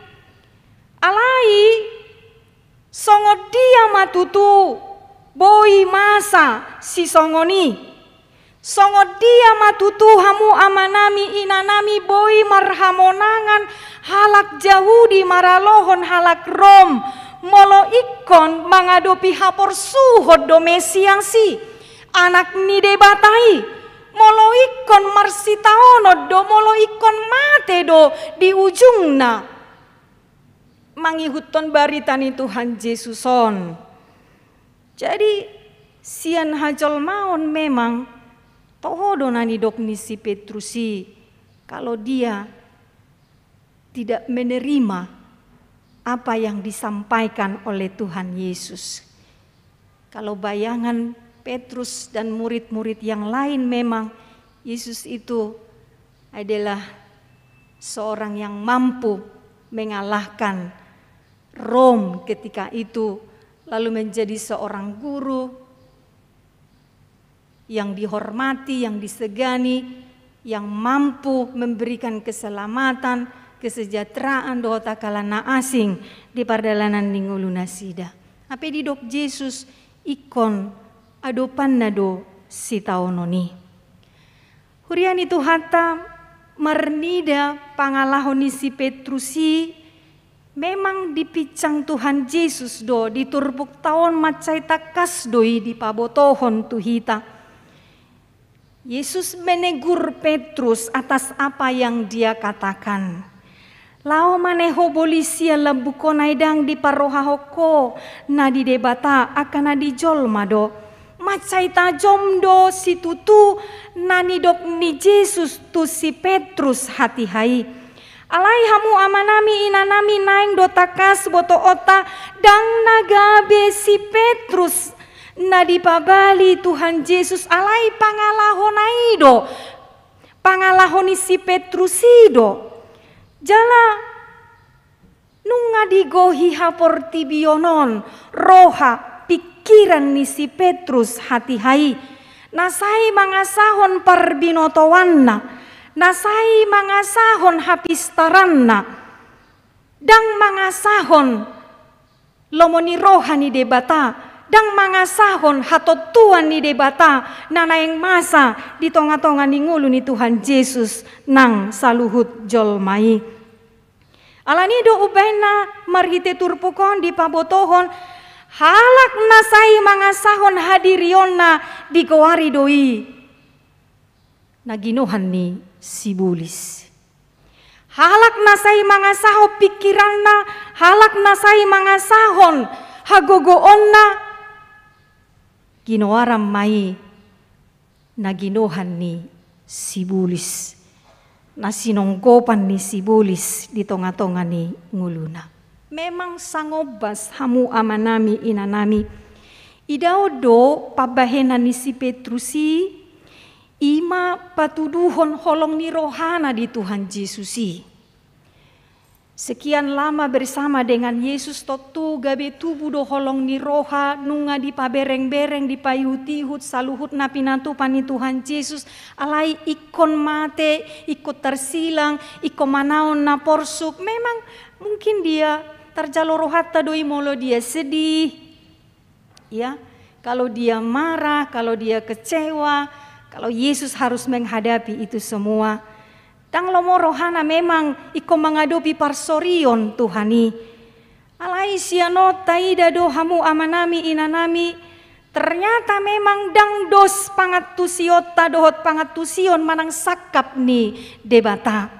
Alai songo dia matutu boi masa si songoni. Songo dia matutu hamu amanami inanami boi marhamonangan halak Yahudi maralohon halak Rom molo ikon mangadopi hapor suhod domesiang si anak ni debatai molo ikon marsitaono do molo ikon mate do di ujungna mangihuton barita ni Tuhan Yesuson. Jadi sian hajol maon memang toho nani dok ni si Petrusi kalau dia tidak menerima apa yang disampaikan oleh Tuhan Yesus. Kalau bayangan Petrus dan murid-murid yang lain memang Yesus itu adalah seorang yang mampu mengalahkan Rom ketika itu, lalu menjadi seorang guru yang dihormati, yang disegani, yang mampu memberikan keselamatan, kesejahteraan dohota kalana asing di pardalanan ningulu nasida. Apa di dok Yesus ikon adopan nado sitaononi. Huriani tuhata marnida pangalahoni si Petrusi memang dipicang Tuhan Yesus do diturbuk taon macai takas doi di pabotohon tuhita. Yesus menegur Petrus atas apa yang dia katakan. Lao maneho bolisia lebuko naidang di parohahoko na di debata akan di jolma do. Macai tajom do si tutu nani dok ni Yesus tu si Petrus hati hai. Alai hamu amanami inanami naing do takas boto ota dang nagabe si Petrus na dipabali Tuhan Yesus alai pangalahonaido pangalahoni si Petrusido jala nunga digohi haportibionon roha pikiran ni si Petrus hati hai nasai mangasahon parbinotowanna nasai mangasahon hapistaranna dang mangasahon lomoni rohani debata dang mangasahon hatot Tuhan ni debata nana yang masa di tonga-tonga ni ngulu ni Tuhan Yesus nang saluhut jolmai. Alani do ubena marhite turpukon di pabotohon halak nasai mangasahon hadirionna di kawari doi naginohan ni sibulis. Halak nasai mangasaho pikiranna, halak nasai mangasahon hagogoonna ginoaram mai naginohan ni sibulis. Nasinonggopan ni sibulis di tonga-tonga ni nguluna. Memang sangobas hamu amanami inanami. Idaudo pabahenan ni si Petrusi ima patuduhon holong ni rohana di Tuhan Yesusi. Sekian lama bersama dengan Yesus totu gabe tubuh do holong ni roha nunga di pabereng-bereng di payuti-hut saluhut na pinatupan ni Tuhan Yesus alai ikon mate, ikut tersilang, ikon manaon na porsuk. Memang mungkin dia terjalur hatta doi molo dia sedih. Ya, kalau dia marah, kalau dia kecewa, kalau Yesus harus menghadapi itu semua. Tang lomo rohana memang iko mengadopi parsorion Tuhani. Alai siano taida do hamu amanami inanami. Ternyata memang dang dos pangatusiota dohot pangatusion manang sakap ni debata.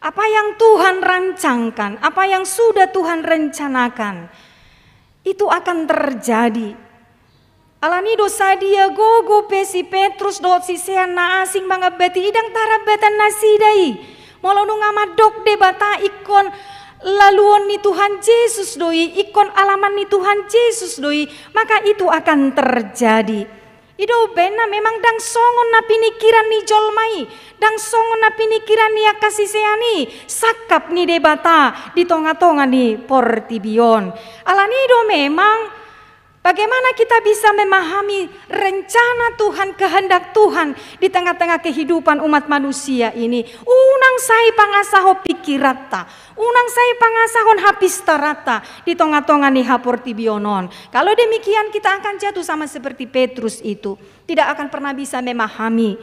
Apa yang Tuhan rancangkan, apa yang sudah Tuhan rencanakan, itu akan terjadi. Alani dosa dia gogo pesi Petrus dohot sisean na asing mga beti idang tarabetan nasidai. Molo nunga madok debata ikon laluan ni Tuhan Yesus doi, ikon alaman ni Tuhan Yesus doi, maka itu akan terjadi. Ido bena memang dang songon na pinikiran ni jolmai, dang songon na pinikiran ni akasiseani, sakap ni debata di tonga-tonga ni portibion. Alani do memang bagaimana kita bisa memahami rencana Tuhan, kehendak Tuhan di tengah-tengah kehidupan umat manusia ini. Unang sai pangasaho pikirata, unang sai pangasahon hapistarata di tengah-tengah ni haportibionon. Kalau demikian kita akan jatuh sama seperti Petrus itu. Tidak akan pernah bisa memahami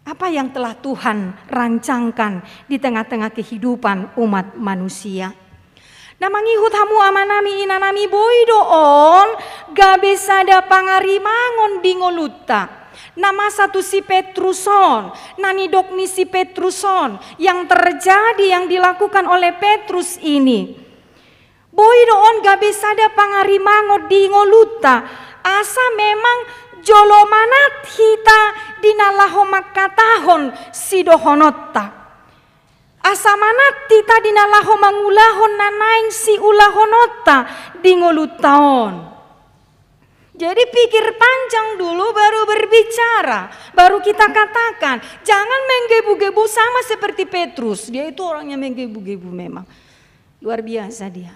apa yang telah Tuhan rancangkan di tengah-tengah kehidupan umat manusia. Na mangihut hamu amanami inanami boidoon gabe sada pangarimangon dingoluta. Nama satu si Petruson, nanidok ni si Petruson yang terjadi yang dilakukan oleh Petrus ini. Boidoon gabe sada pangarimangon dingoluta. Asa memang jolomanat hita dinalaho makatahon sidohonotta. Asamanat tita dinalaho mangulahon nanaing si ulahonota di ngolutaon. Jadi pikir panjang dulu baru berbicara, baru kita katakan. Jangan menggebu-gebu sama seperti Petrus. Dia itu orangnya menggebu-gebu memang. Luar biasa dia.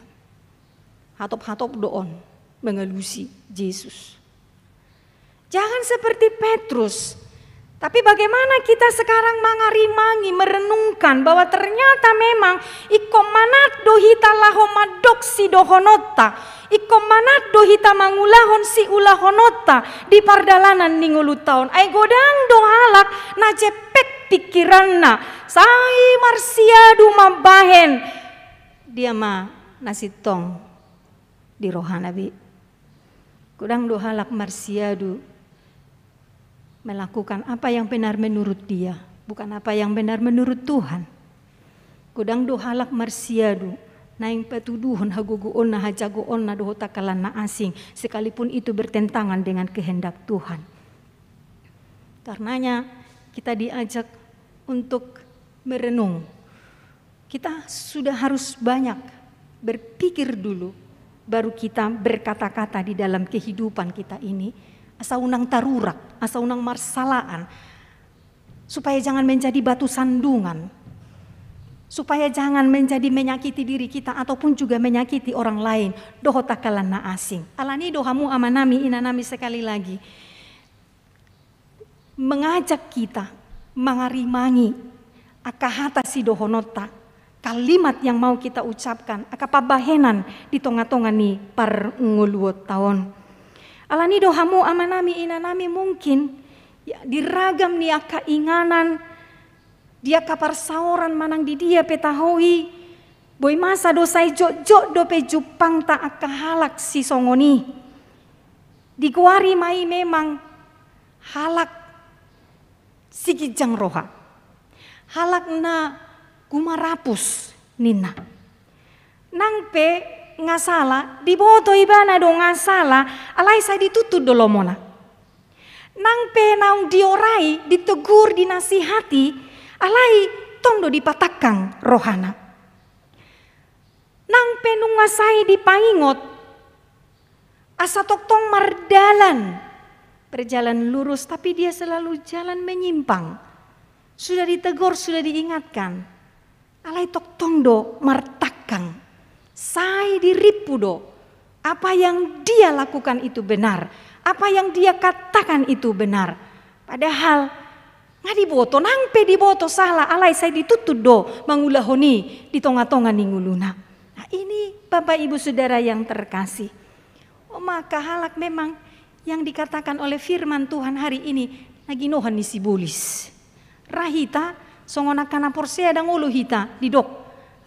Hatop-hatop doon mengelusi Yesus. Jangan seperti Petrus. Tapi bagaimana kita sekarang mangarimangi, merenungkan bahwa ternyata memang ikomanat dohita lahomadok si dohonota, ikomanat dohita mangulahon si ulahonota di pardalanan ningulu tahun. Ay godang dohalak na cepek pikiranna, sai marsiadu mabahen, dia ma nasitong di rohanabi. Godang dohalak marsiadu melakukan apa yang benar menurut dia, bukan apa yang benar menurut Tuhan. Kudang dohalak marsiadu, naing petuduhon haguguon na hajagoon na dohotakalan na asing, sekalipun itu bertentangan dengan kehendak Tuhan. Karenanya kita diajak untuk merenung. Kita sudah harus banyak berpikir dulu, baru kita berkata-kata di dalam kehidupan kita ini. Asa unang tarurak, asa unang marsalaan, supaya jangan menjadi batu sandungan, supaya jangan menjadi menyakiti diri kita ataupun juga menyakiti orang lain. Dohotakalan na asing. Alani dohamu amanami inanami sekali lagi. Mengajak kita mengarimangi akahata si dohonota kalimat yang mau kita ucapkan akapabahenan di tonga-tonga ni par nguluot tahun. Alani dohamu amanami inanami mungkin ya, diragam ni akainganan dia kaparsauran manang di dia petahui boy masa dosai jok dope jupang ta akahalak si songoni. Dikuari mai memang halak sigijang roha. Halak na gumarapus nina. Nangpe ngasala diboto ibana do ngasala alai sa ditutud dolomona. Nangpe naung diorai ditegur dinasihati alai tong do dipatakang rohana. Nangpe nungasai dipaingot asa toktong mardalan berjalan lurus tapi dia selalu jalan menyimpang. Sudah ditegur, sudah diingatkan. Alai toktong do martakang. Sai diripu do. Apa yang dia lakukan itu benar. Apa yang dia katakan itu benar. Padahal nggak diboto, nangpe diboto salah. Alai sai ditutud do mangulahoni di tonga-tonga ninguluna. Nah ini Bapak Ibu Saudara yang terkasih. Oh maka halak memang yang dikatakan oleh firman Tuhan hari ini naginohan ni sibulis. Rahita songonakana porsea dang ulu hita didok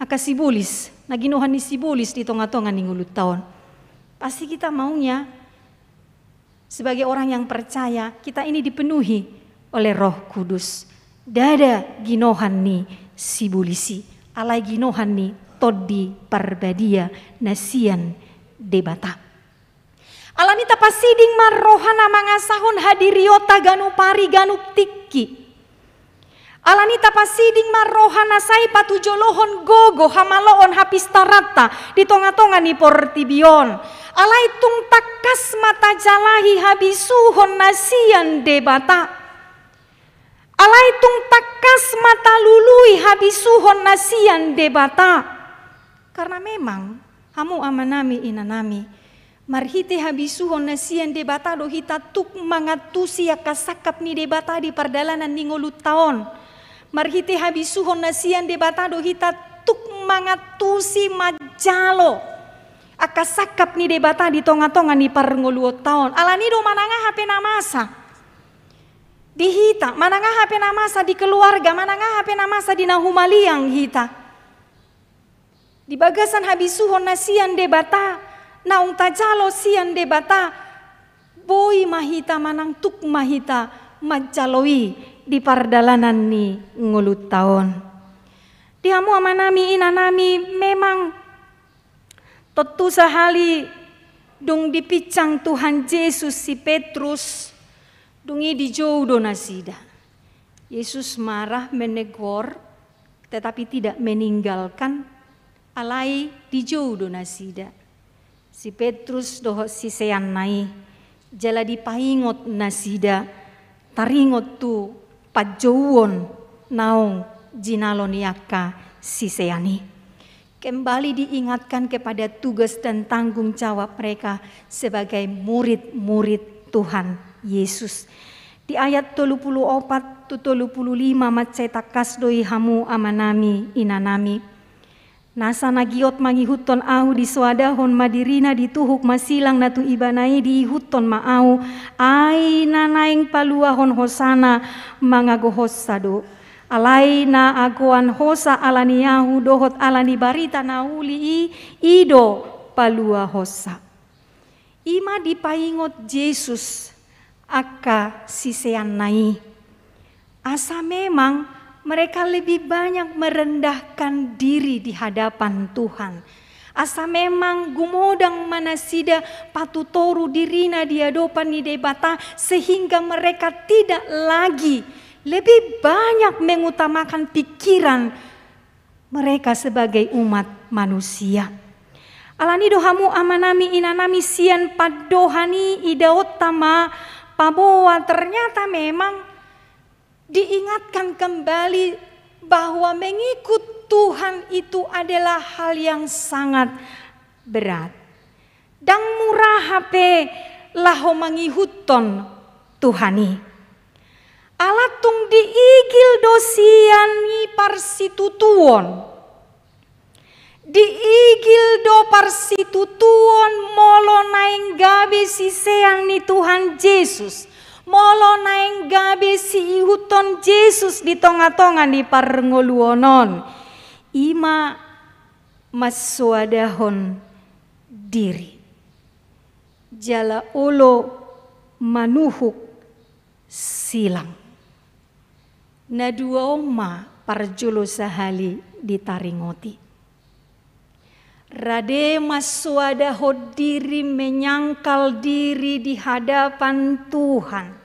aka sibulis naginohan ni sibulis di tonga-tonga ni ngulut tahun. Pasti kita maunya sebagai orang yang percaya kita ini dipenuhi oleh Roh Kudus. Dada ginohan ni sibulisi alai ginohan ni todi parbadia nasian debata. Alanita pasiding marrohana mangasahon hadiriota ganupari ganup tiki. Alanita pasiding marrohana sai patujolohon gogo hamaloon hapistarata di tonga-tonga ni portibion. Alai tung takas mata jalahi habisuhon nasian debata. Alai tung takas mata lului habisuhon nasian debata. Karena memang hamu amanami inanami marhite habisuhon nasian debata do hita tuk mangatusi akasakap ni debata di pardalanan ni ngulut taon. Marhite habisuhon nasian debata do hita tuk mangatusi majalo akasakap ni debata di tonga-tonga ni parnguluot taon. Alani do mananga hape namasa di hita, mananga hape namasa di keluarga, mananga hape namasa di nahumaliang hita. Di bagasan habisuhon nasian debata naung tajalo sian debata boy mahita manang tuk mahita majaloi di pardalanan ni ngulut tahun. Diamu amanami inanami memang tentu sahali dung dipicang Tuhan Yesus si Petrus dungi dijauh do nasida. Yesus marah menegur tetapi tidak meninggalkan alai dijauh do nasida. Si Petrus doho si sean nai jala dipaingot nasida taringot tu pajauon naung jinalon yaka si seani. Kembali diingatkan kepada tugas dan tanggung jawab mereka sebagai murid-murid Tuhan Yesus. Di ayat 34 tu 35 macetakas doi hamu amanami inanami. Nasa nagiot mangihuton au di swadahon madirina dituhuk masilang natu ibanai dihuton maau ai nanaing paluahon hosana mangagohos sado alai na agoan hosa alaniyahu dohot alani barita nauli ido palua hosa. Ima dipaingot Yesus aka sisean nai. Asa memang mereka lebih banyak merendahkan diri di hadapan Tuhan. Asa memang gumodang manasida patutoru dirina di hadapan ni debata sehingga mereka tidak lagi lebih banyak mengutamakan pikiran mereka sebagai umat manusia. Alani dohamu amanami inanami sian padohani idaotama paboa ternyata memang diingatkan kembali bahwa mengikut Tuhan itu adalah hal yang sangat berat. Dang murah hape laho mangihuton Tuhani. Alatung diigil dosian ni parsitutuon. Diigil do parsitu tuon molo naing gabe sisean ni Tuhan Yesus. Molo naing gabe si ihuton Yesus di tonga-tonga ni parngoluonon. Ima maswadahon diri. Jala ulo manuhuk silang. Na dua oma parjolo sahali ditaringoti. Rade maswadaho diri menyangkal diri di hadapan Tuhan.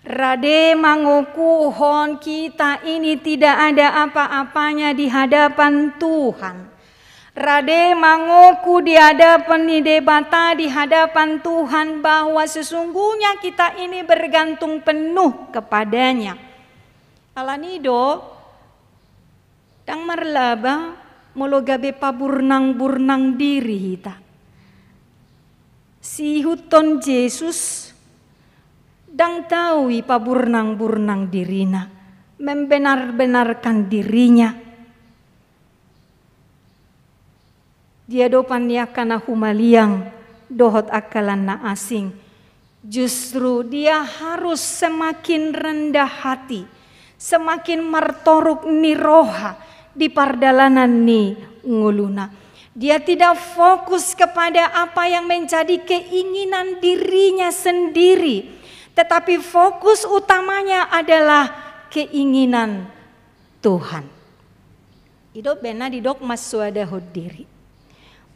Rade mangukuhon kita ini tidak ada apa-apanya di hadapan Tuhan. Rade manguku di hadapan ni debata di hadapan Tuhan bahwa sesungguhnya kita ini bergantung penuh kepadanya. Alanido dang marlaba molo gabe paburnang-burnang diri hita. Si huton Yesus dang tahu paburnang-burnang dirina, membenar-benarkan dirinya. Dia dopan ya kana humaliang dohot akalan na asing. Justru dia harus semakin rendah hati, semakin martoruk niroha di pardalanan ni nguluna. Dia tidak fokus kepada apa yang menjadi keinginan dirinya sendiri, tetapi fokus utamanya adalah keinginan Tuhan. Idok bena didok maswadahod diri.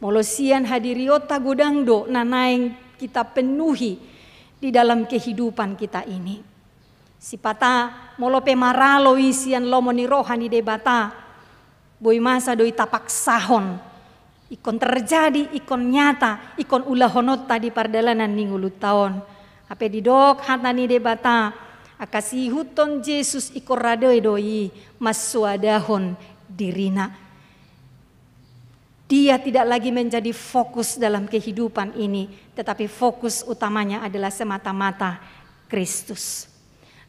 Molosian hadiriota gudangdo nanaing kita penuhi di dalam kehidupan kita ini. Sipata molope maralo isian lomoni rohani debata. Boy masa doi tapak sahon, ikon terjadi, ikon nyata, ikon ulahonot tadi pardalanan ningulu tahun. Ape didok hatani debata, akasi huton Yesus ikon radoi doi maswadahon dirina. Dia tidak lagi menjadi fokus dalam kehidupan ini, tetapi fokus utamanya adalah semata-mata Kristus.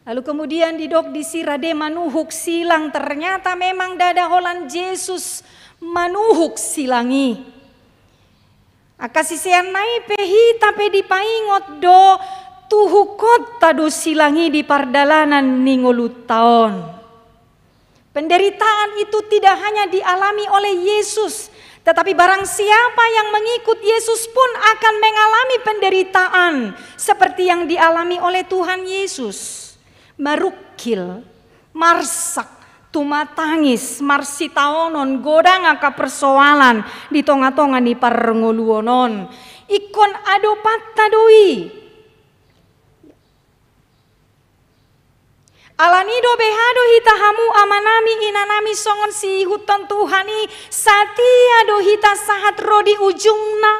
Lalu kemudian didok di sirade manuhuk silang, ternyata memang dada holan Yesus manuhuk silangi. Akasisean nai pehi tapi dipaingot do tuhukot tado silangi di pardalanan ningulut tahun. Penderitaan itu tidak hanya dialami oleh Yesus, tetapi barang siapa yang mengikut Yesus pun akan mengalami penderitaan seperti yang dialami oleh Tuhan Yesus. Marukil, marsak, tumatangis, marsitaonon, godang aka persoalan di tonga-tonga ni parngoluonon. Ikon adopat tadoi. Alanido behado hitahamu amanami inanami songon si hutan Tuhani satia do hita sahat rodi ujungna.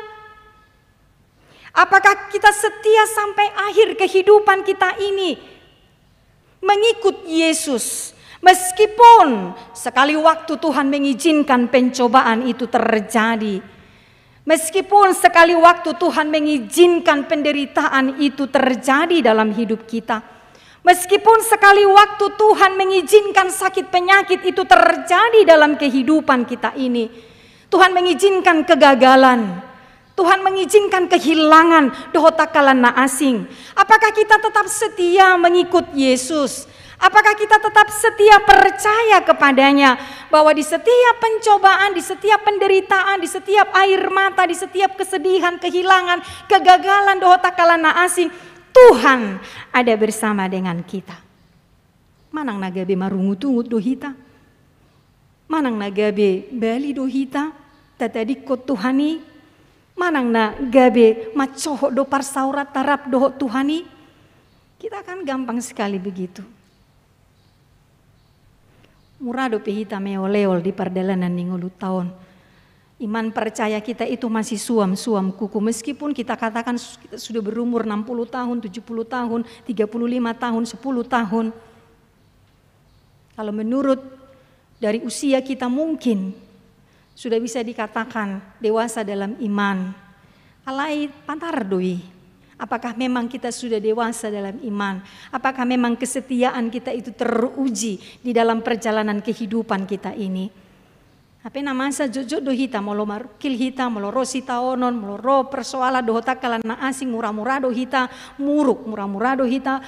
Apakah kita setia sampai akhir kehidupan kita ini mengikut Yesus, meskipun sekali waktu Tuhan mengizinkan pencobaan itu terjadi, meskipun sekali waktu Tuhan mengizinkan penderitaan itu terjadi dalam hidup kita, meskipun sekali waktu Tuhan mengizinkan sakit penyakit itu terjadi dalam kehidupan kita ini, Tuhan mengizinkan kegagalan, Tuhan mengizinkan kehilangan dohotakalan na asing. Apakah kita tetap setia mengikut Yesus? Apakah kita tetap setia percaya kepadanya bahwa di setiap pencobaan, di setiap penderitaan, di setiap air mata, di setiap kesedihan, kehilangan, kegagalan dohotakalan na asing, Tuhan ada bersama dengan kita. Manang nagabe marungut-ungut dohita, manang nagabe bali dohita, tatadikot Tuhani. Manang na gabe macoho do parsaurat tarap doho Tuhani. Kita kan gampang sekali begitu. Murado pehita meoleol di pardalanan ningulu tahun. Iman percaya kita itu masih suam-suam kuku. Meskipun kita katakan kita sudah berumur 60 tahun, 70 tahun, 35 tahun, 10 tahun. Kalau menurut dari usia kita mungkin sudah bisa dikatakan dewasa dalam iman. Alai pantar doi. Apakah memang kita sudah dewasa dalam iman? Apakah memang kesetiaan kita itu teruji di dalam perjalanan kehidupan kita ini? Hape namasa jojo do hita molo marukil hita molo rosita onon molo ro persoala do hota kalana asing murah-murah do hita murah-murah do hita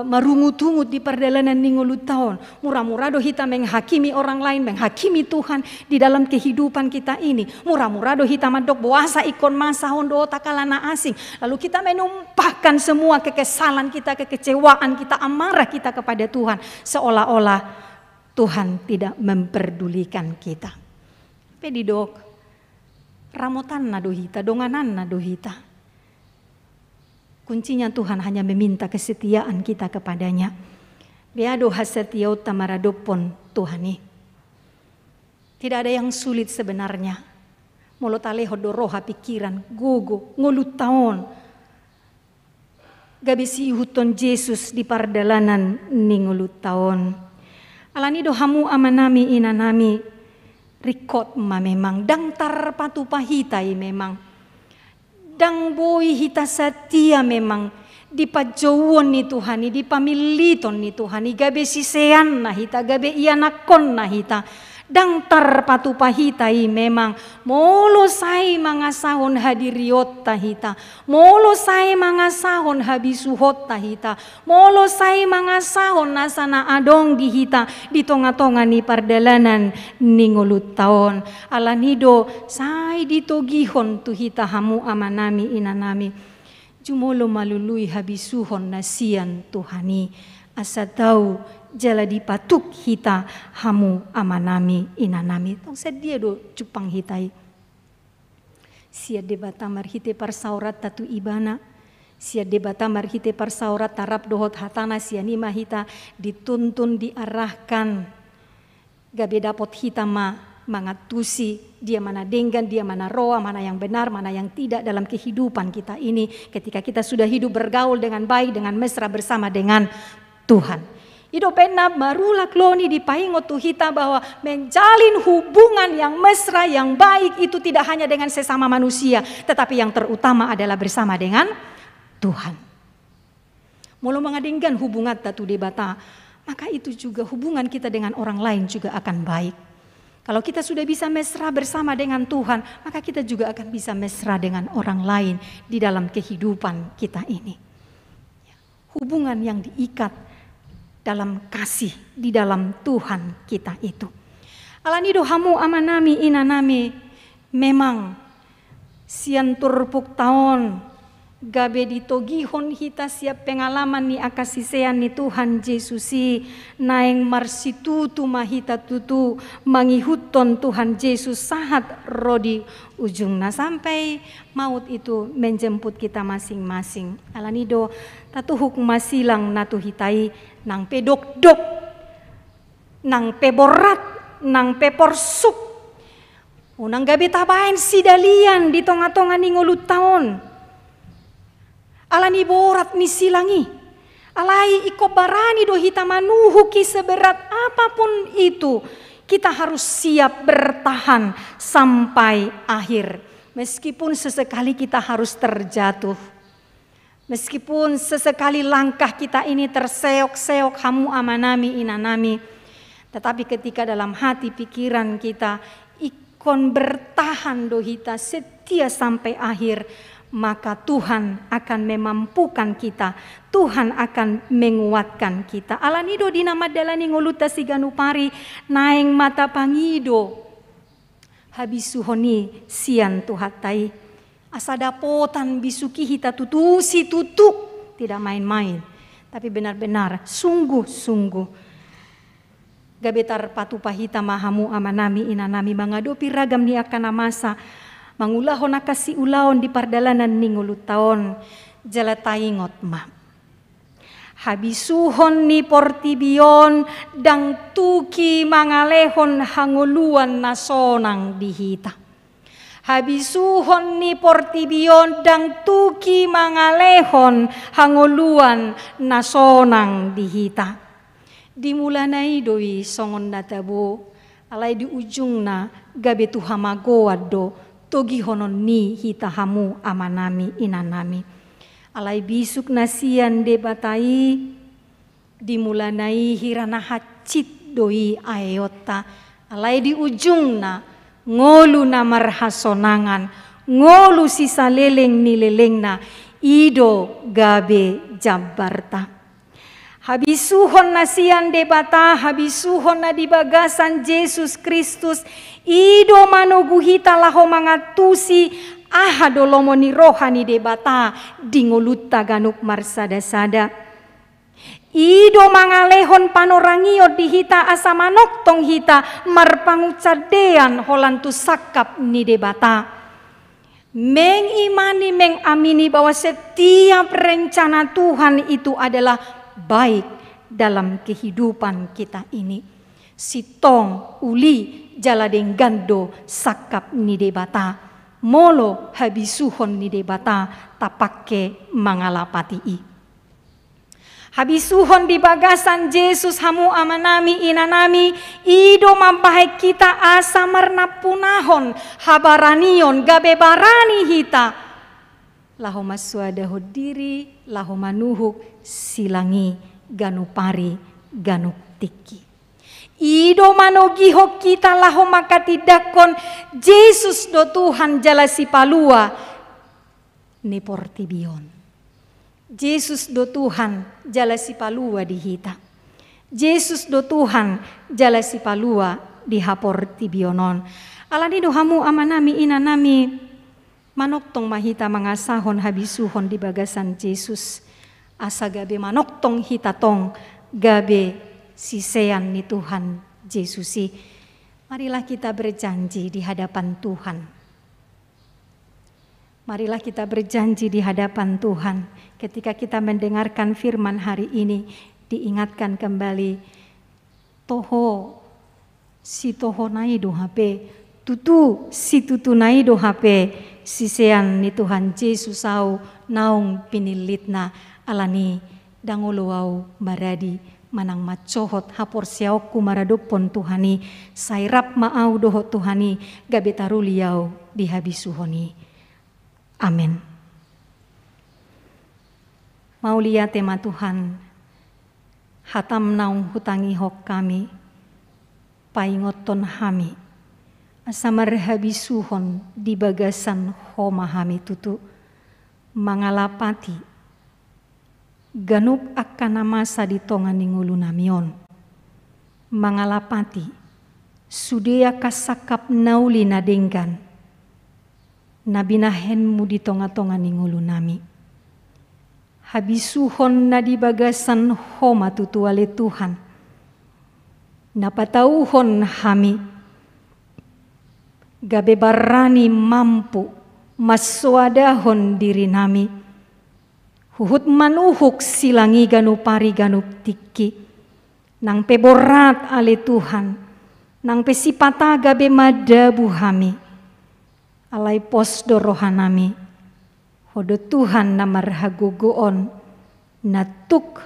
marungut-ungut di perdalanan ningolu tahun murah-murah do hita menghakimi orang lain menghakimi Tuhan di dalam kehidupan kita ini murah-murah do hita madok buasa ikon masa do hota kalana asing lalu kita menumpahkan semua kekesalan kita kekecewaan kita amarah kita kepada Tuhan seolah-olah Tuhan tidak memperdulikan kita. Pedidok ramotan na dohita, donganan na dohita. Kuncinya Tuhan hanya meminta kesetiaan kita kepadanya. Beado hasetiau tamaradopon Tuhani. Tidak ada yang sulit sebenarnya. Molotaleho doroha pikiran, gogo, ngolutaon. Gabisi huton Yesus di pardalanan ningolutaon. Alani dohamu amanami inanami. Rikot ma memang dang tarpatu pahitai memang dang boy hita satia memang di pajauan ni Tuhani di pamiliton ni Tuhani gabe sisean na hita gabe ianakon na hita dang tarpatu pahitai memang molo sai mangasahon hadiriot tahita molo sai mangasahon habisuhot tahita molo sai mangasahon nasana adong di hita di tonga-tonga ni pardalanan ningolut taon alanido sai ditogihon tu hita hamu amanami inanami jumolo malului habisuhon nasian Tuhani asa tau jala dipatuk hita hamu amanami inanami tong sedia do cupang hitai sia debata marhite parsaurat tatu ibana sia debata marhite parsaurat tarap dohot hatana sia nima hita dituntun diarahkan gabe dapot hita mangatusi dia mana denggan dia mana roa mana yang benar mana yang tidak dalam kehidupan kita ini ketika kita sudah hidup bergaul dengan baik dengan mesra bersama dengan Tuhan. Ido pena barulah kloni dipaingot tu hita bahwa menjalin hubungan yang mesra yang baik itu tidak hanya dengan sesama manusia tetapi yang terutama adalah bersama dengan Tuhan. Mulu mengadingkan hubungan tatu debata maka itu juga hubungan kita dengan orang lain juga akan baik. Kalau kita sudah bisa mesra bersama dengan Tuhan maka kita juga akan bisa mesra dengan orang lain di dalam kehidupan kita ini. Hubungan yang diikat dalam kasih di dalam Tuhan kita itu. Alanido hamu amanami inanami memang sian turpuk taon gabe ditogihon hita siap pengalaman ni akasisean ni Tuhan Yesusi naeng marsitutu mahita tutu mangihuton Tuhan Yesus sahat rodi ujungna sampai maut itu menjemput kita masing-masing. Alanido tatuhuk masilang natu hitai nang pedok-dok nang peborat nang peporsuk unang gabe tabain sidalian di tonga-tonga ningolut taon alani borat ni silangi alai iko barani do hita manuhuki seberat apapun itu kita harus siap bertahan sampai akhir meskipun sesekali kita harus terjatuh. Meskipun sesekali langkah kita ini terseok-seok hamu amanami inanami. Tetapi ketika dalam hati pikiran kita ikon bertahan dohita setia sampai akhir. Maka Tuhan akan memampukan kita. Tuhan akan menguatkan kita. Alanido dinama dalani ngoluta siganupari naeng mata pangido. Habisuhoni sian tuhatai. Asa dapotan bisuki hita tutusi tutuk tidak main-main tapi benar-benar sungguh-sungguh gabetar patu pahita mahamu amanami inanami mangadopi ragam ni akana masa mangulahon akasi ulaon di pardalanan ningulut taon jalataingot ma habisuhon ni portibion dang tuki mangalehon hanguluan nasonang dihita habisuhon ni portibion dang tuki mangalehon hangoluan nasonang dihita. Dimulanai doi songon natabo alai di ujung na gabe tu hamagoad do togi honon ni hita hamu amanami inanami. Alai bisuk nasian debatai dimulanai hirana hacit doi ayota alai di ujung na ngolu namar hasonangan, ngolu sisa leleng ni lelengna, ido gabe jabarta. Habisuhon na siyan debata, habisuhon na di bagasan Jesus Kristus, ido manuguhita laho mga tusi, aha dolomo ni rohani debata, dingolutta ganuk marsada-sada. Ido mangalehon panorangiyo dihita asa manoktong hita, marpangucadean holantu sakap ni debata. Mengimani mengamini bahwa setiap rencana Tuhan itu adalah baik dalam kehidupan kita ini. Sitong uli jaladeng gando sakap ni debata, molo habisuhon ni debata tapake mangalapati i. Habisuhon di bagasan Yesus hamu amanami inanami, ido mampahek kita asa marna punahon, habaranion gabebarani hita. Laho masuadaho diri, laho manuhuk silangi ganupari ganuk tiki. Ido manogihok kita laho makatidakon Yesus do Tuhan jala si palua ni portibion. Yesus do Tuhan jala si palua di hita. Yesus do Tuhan jala si palua di hapor tibionon. Alani do hamu amanami inanami manoktong mahita mangasahon habisuhon di bagasan Yesus. Asa gabe manoktong hitatong gabe sisean ni Tuhan Yesusi. Marilah kita berjanji di hadapan Tuhan. Marilah kita berjanji di hadapan Tuhan. Ketika kita mendengarkan firman hari ini, diingatkan kembali, toho si toho naido hape, tutu si tutu naido hape, sisean ni Tuhan Yesus au naung pinilitna alani dangolo au maradi manang macohot hapor siaoku maradopon Tuhani, sairap maau dohot Tuhani, gabetaruliau dihabisuhoni. Amin. Maulia tema Tuhan, hatam naung hutangi hok kami, paingoton hami, asamar habisuhon di bagasan homa hami tutu, mangalapati, ganup akan namasa di tongan ningulu namion, mangalapati, sudea kasakap nauli nadenggan, nabinahenmu di tonga-tonga ningulu nami. Habisuhon na di bagasan homa tutuale Tuhan. Napatauhon hami. Gabebarani mampu maswadahon diri nami. Huhut manuhuk silangi ganupari ganup tiki. Nang peborat ale Tuhan. Nang pesipata gabe madabu hami. Alai pos dorohanami, hodo Tuhan namar hagugoon, natuk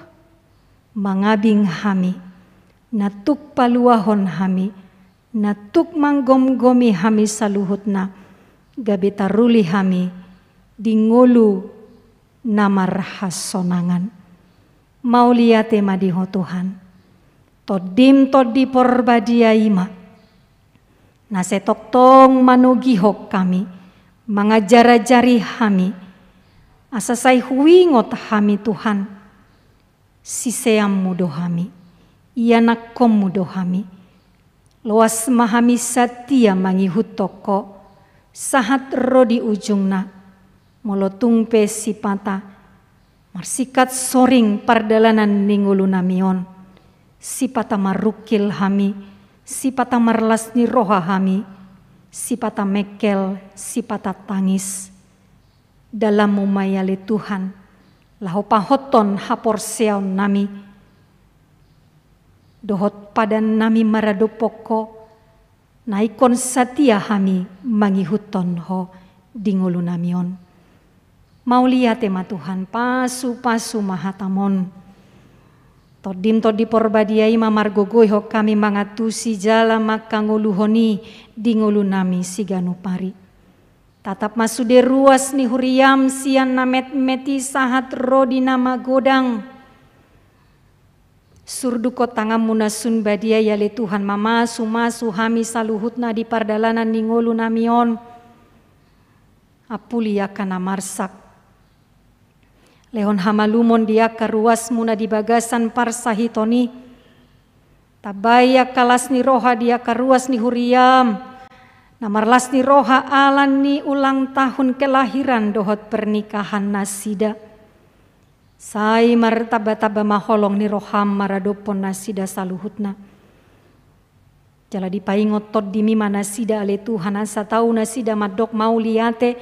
mangabing hami, natuk paluahon hami, natuk manggom-gomi hami saluhutna, gabe taruli hami, dingolu namar hasonangan. Maulia tema diho Tuhan, todim todi porbadia ima, nasetok tong manugihok kami, mangajara-jari hami, asasai huingot hami Tuhan, siseam mudo hami, ianakom mudo hami, loas mahami satia mangihut toko, sahat rodi ujungna, molotung pe sipata, marsikat soring pardalanan ningulu namion, sipata marukil hami, sipata marlas ni roha hami, sipata mekel, sipata tangis. Dalam mumayali Tuhan, laho pahoton hapor seon nami, dohot padan nami maradopoko, naikon satia hami mangihuton ho dingulu namion. Maulia tema Tuhan, pasu-pasu mahatamon, todim todi porbadiai mamargogoy ho kami mangatusi jala makanguluhoni dingulu nami siganupari. Tatap masude ruas ni huriam sian namet meti sahat rodi nama godang. Surduko tangamuna sun badia ya le Tuhan mama sumasu hami saluhutna di pardalanan ningolu namion. Apuli yakana marsak. Lehon hamalumon dia karuas muna di bagasan parsahitoni. Tabaya kalas ni roha dia karuas ni huriam. Namarlas ni roha alan ni ulang tahun kelahiran dohot pernikahan nasida. Sai martaba-taba maholong ni roham maradopon nasida saluhutna. Jala dipaingot tot dimi manasida ale Tuhan asa tau nasida madok mau liate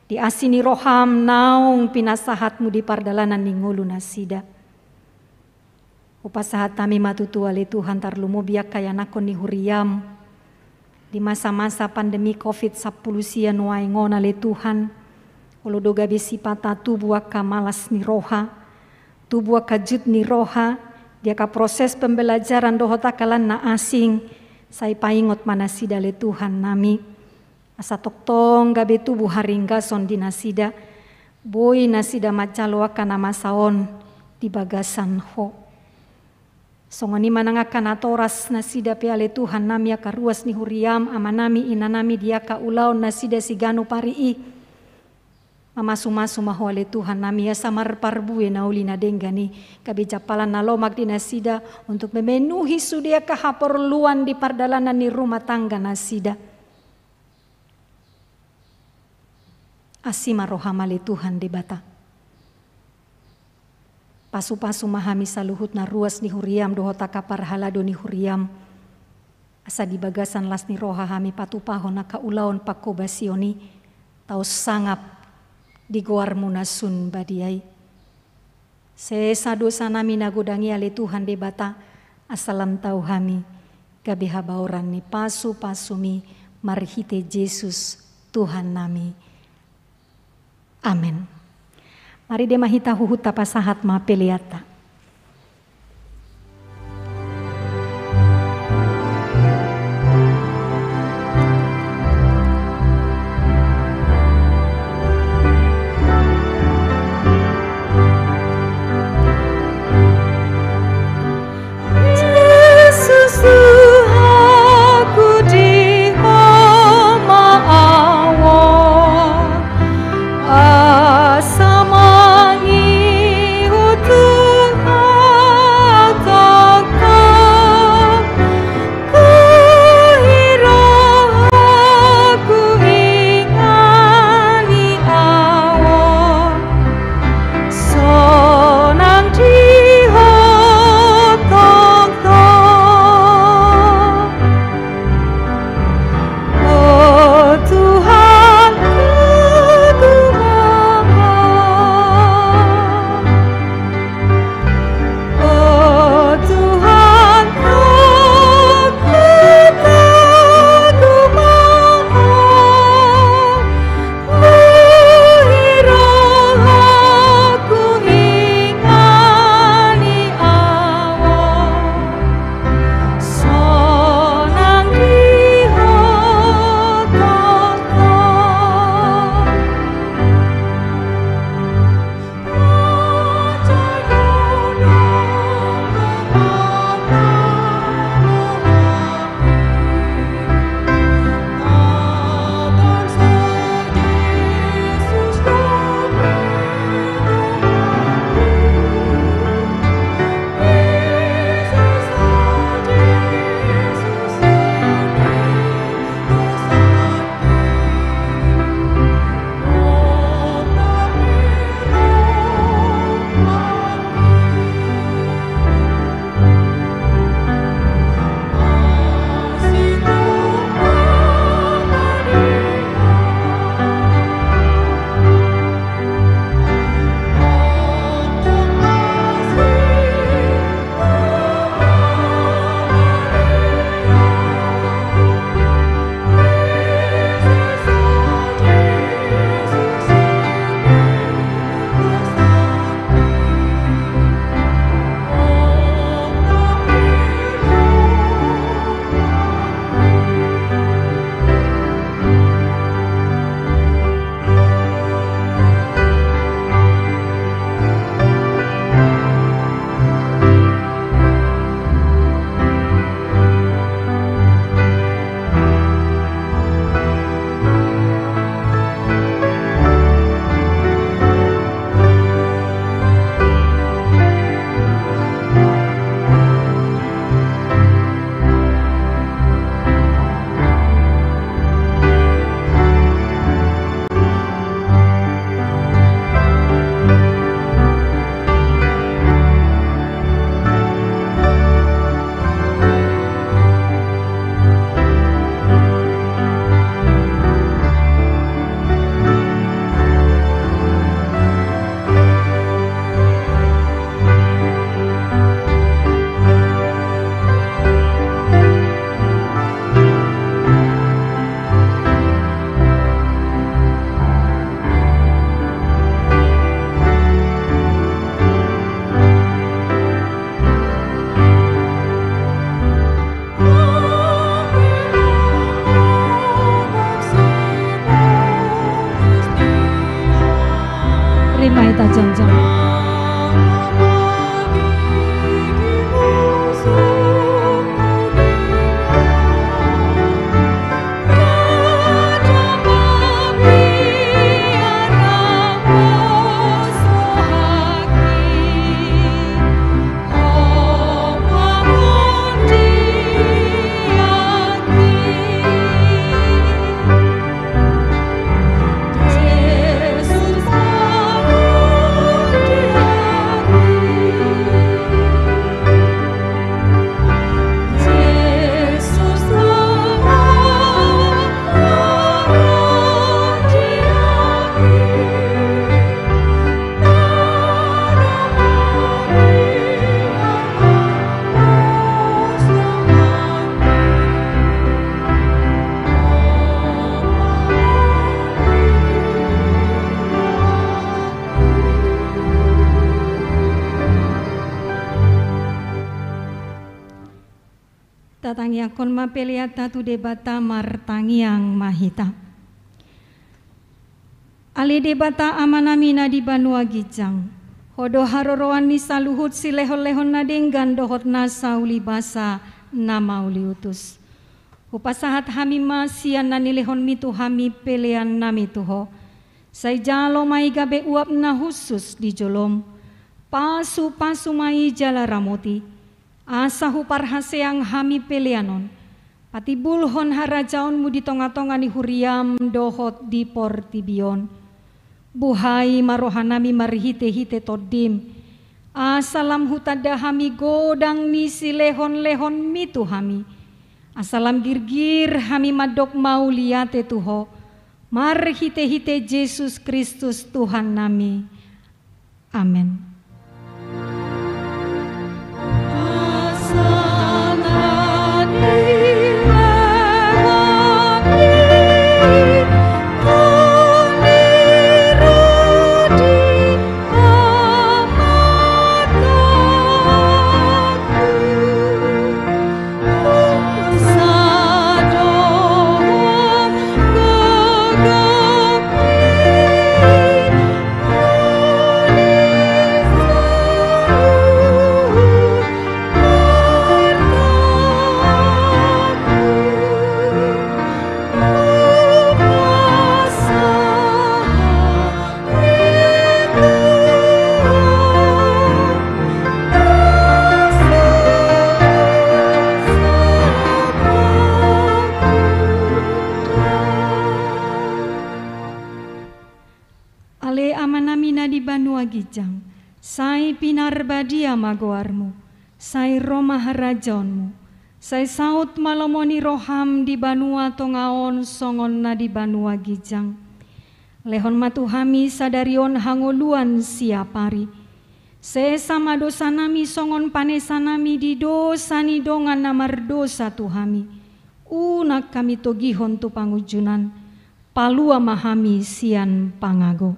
di asini roham naung pinasahatmu di pardalanan ningulu nasida. Upasahat kami matutu ale Tuhan tarlumu biak kaya nakon ni huriam. Di masa-masa pandemi COVID-19 siya nuaingon ale Tuhan. Olodoga besipata tubuh kamalas ni roha. Tubuh kajut ni roha, dia ka proses pembelajaran dohota kalan na asing, sai paingot manasida le Tuhan nami. Asa toktong gabe tubuh haringgason di nasida, boy nasida macaloa kana masaon di bagasan ho. Songoni manangakan atoras nasida pe ale Tuhan nami aka ruas ni huriam amanami inanami dia ka ulaon nasida sigano parii. Masu-masu mahole Tuhan nami ya samar parbue na uli na denggani kabijapalan na lomak di nasida untuk memenuhi sudia kahaperluan di pardalanan ni rumah tangga nasida. Asima rohamale Tuhan debata. Pasu-pasu mahami saluhut na ruas ni huriam dohota kapar halado ni huriam. Asa di bagasan las ni roha hami patupahon na kaulaon pakobasioni tau sangap di goar munasun badiai. Sesa dosa nami nagodangi ale Tuhan debata asalam tau hami gabe habauran ni pasu-pasumi marhite Yesus Tuhan nami. Amin. Mari demahita huhuta pasahat ma peliata. Asamangi utu tatangiakon mapeliata tu debata martangiang mahita. Ali debata amanamina di Banua Gijang. Hodo haroroan ni saluhut si lehon-lehon na denggan dohot na sauli basa na mauli utus. Upasahat hami masian na nilehon mitu hami pelean nami tuho. Say jalo mai gabe uap na husus di jolom. Pasu-pasu mai jala ramoti. Asa huparhaseang hami peleanon. Pati bulhon harajaon mu di tonga-tonga ni huriam dohot di portibion. Buhai marohanami marhite-hite todim. Asalam hutada hami godang ni si lehon-lehon mitu hami. Asalam girgir hami madok mau liate tuho. Marhite-hite Yesus Kristus Tuhan nami. Amin. Gijang, sai pinarbadia magoarmu, sai Roma harajonmu, sai saut malomoni roham di Banua tongaon songon na di Banua Gijang. Lehon matuhami sadarion hangoluan siapari. Sesama dosa nami songon panesa nami di dosa ni dongan namar dosa tuhami. Unak kami togihon tu pangujunan, palua mahami sian pangago.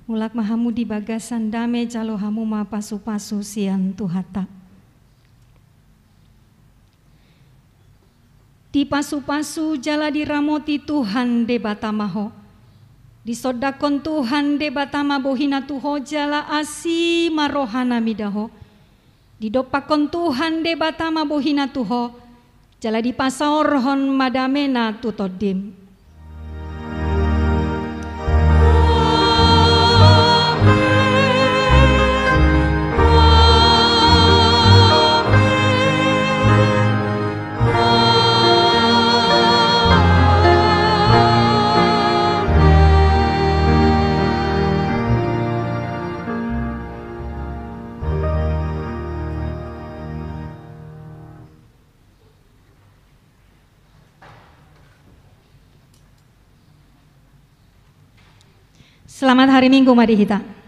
Mulak mahamu di bagasan dame jalo hamu ma pasu-pasu sian tuhata. Di pasu-pasu jala diramoti Tuhan de batamaho. Di sodakon Tuhan de batama bohina tuho jala asi marohana midaho. Di dopakon Tuhan de batama bohina tuho jala di pasaorhon madamena tutodim. Selamat hari Minggu Mari Hita.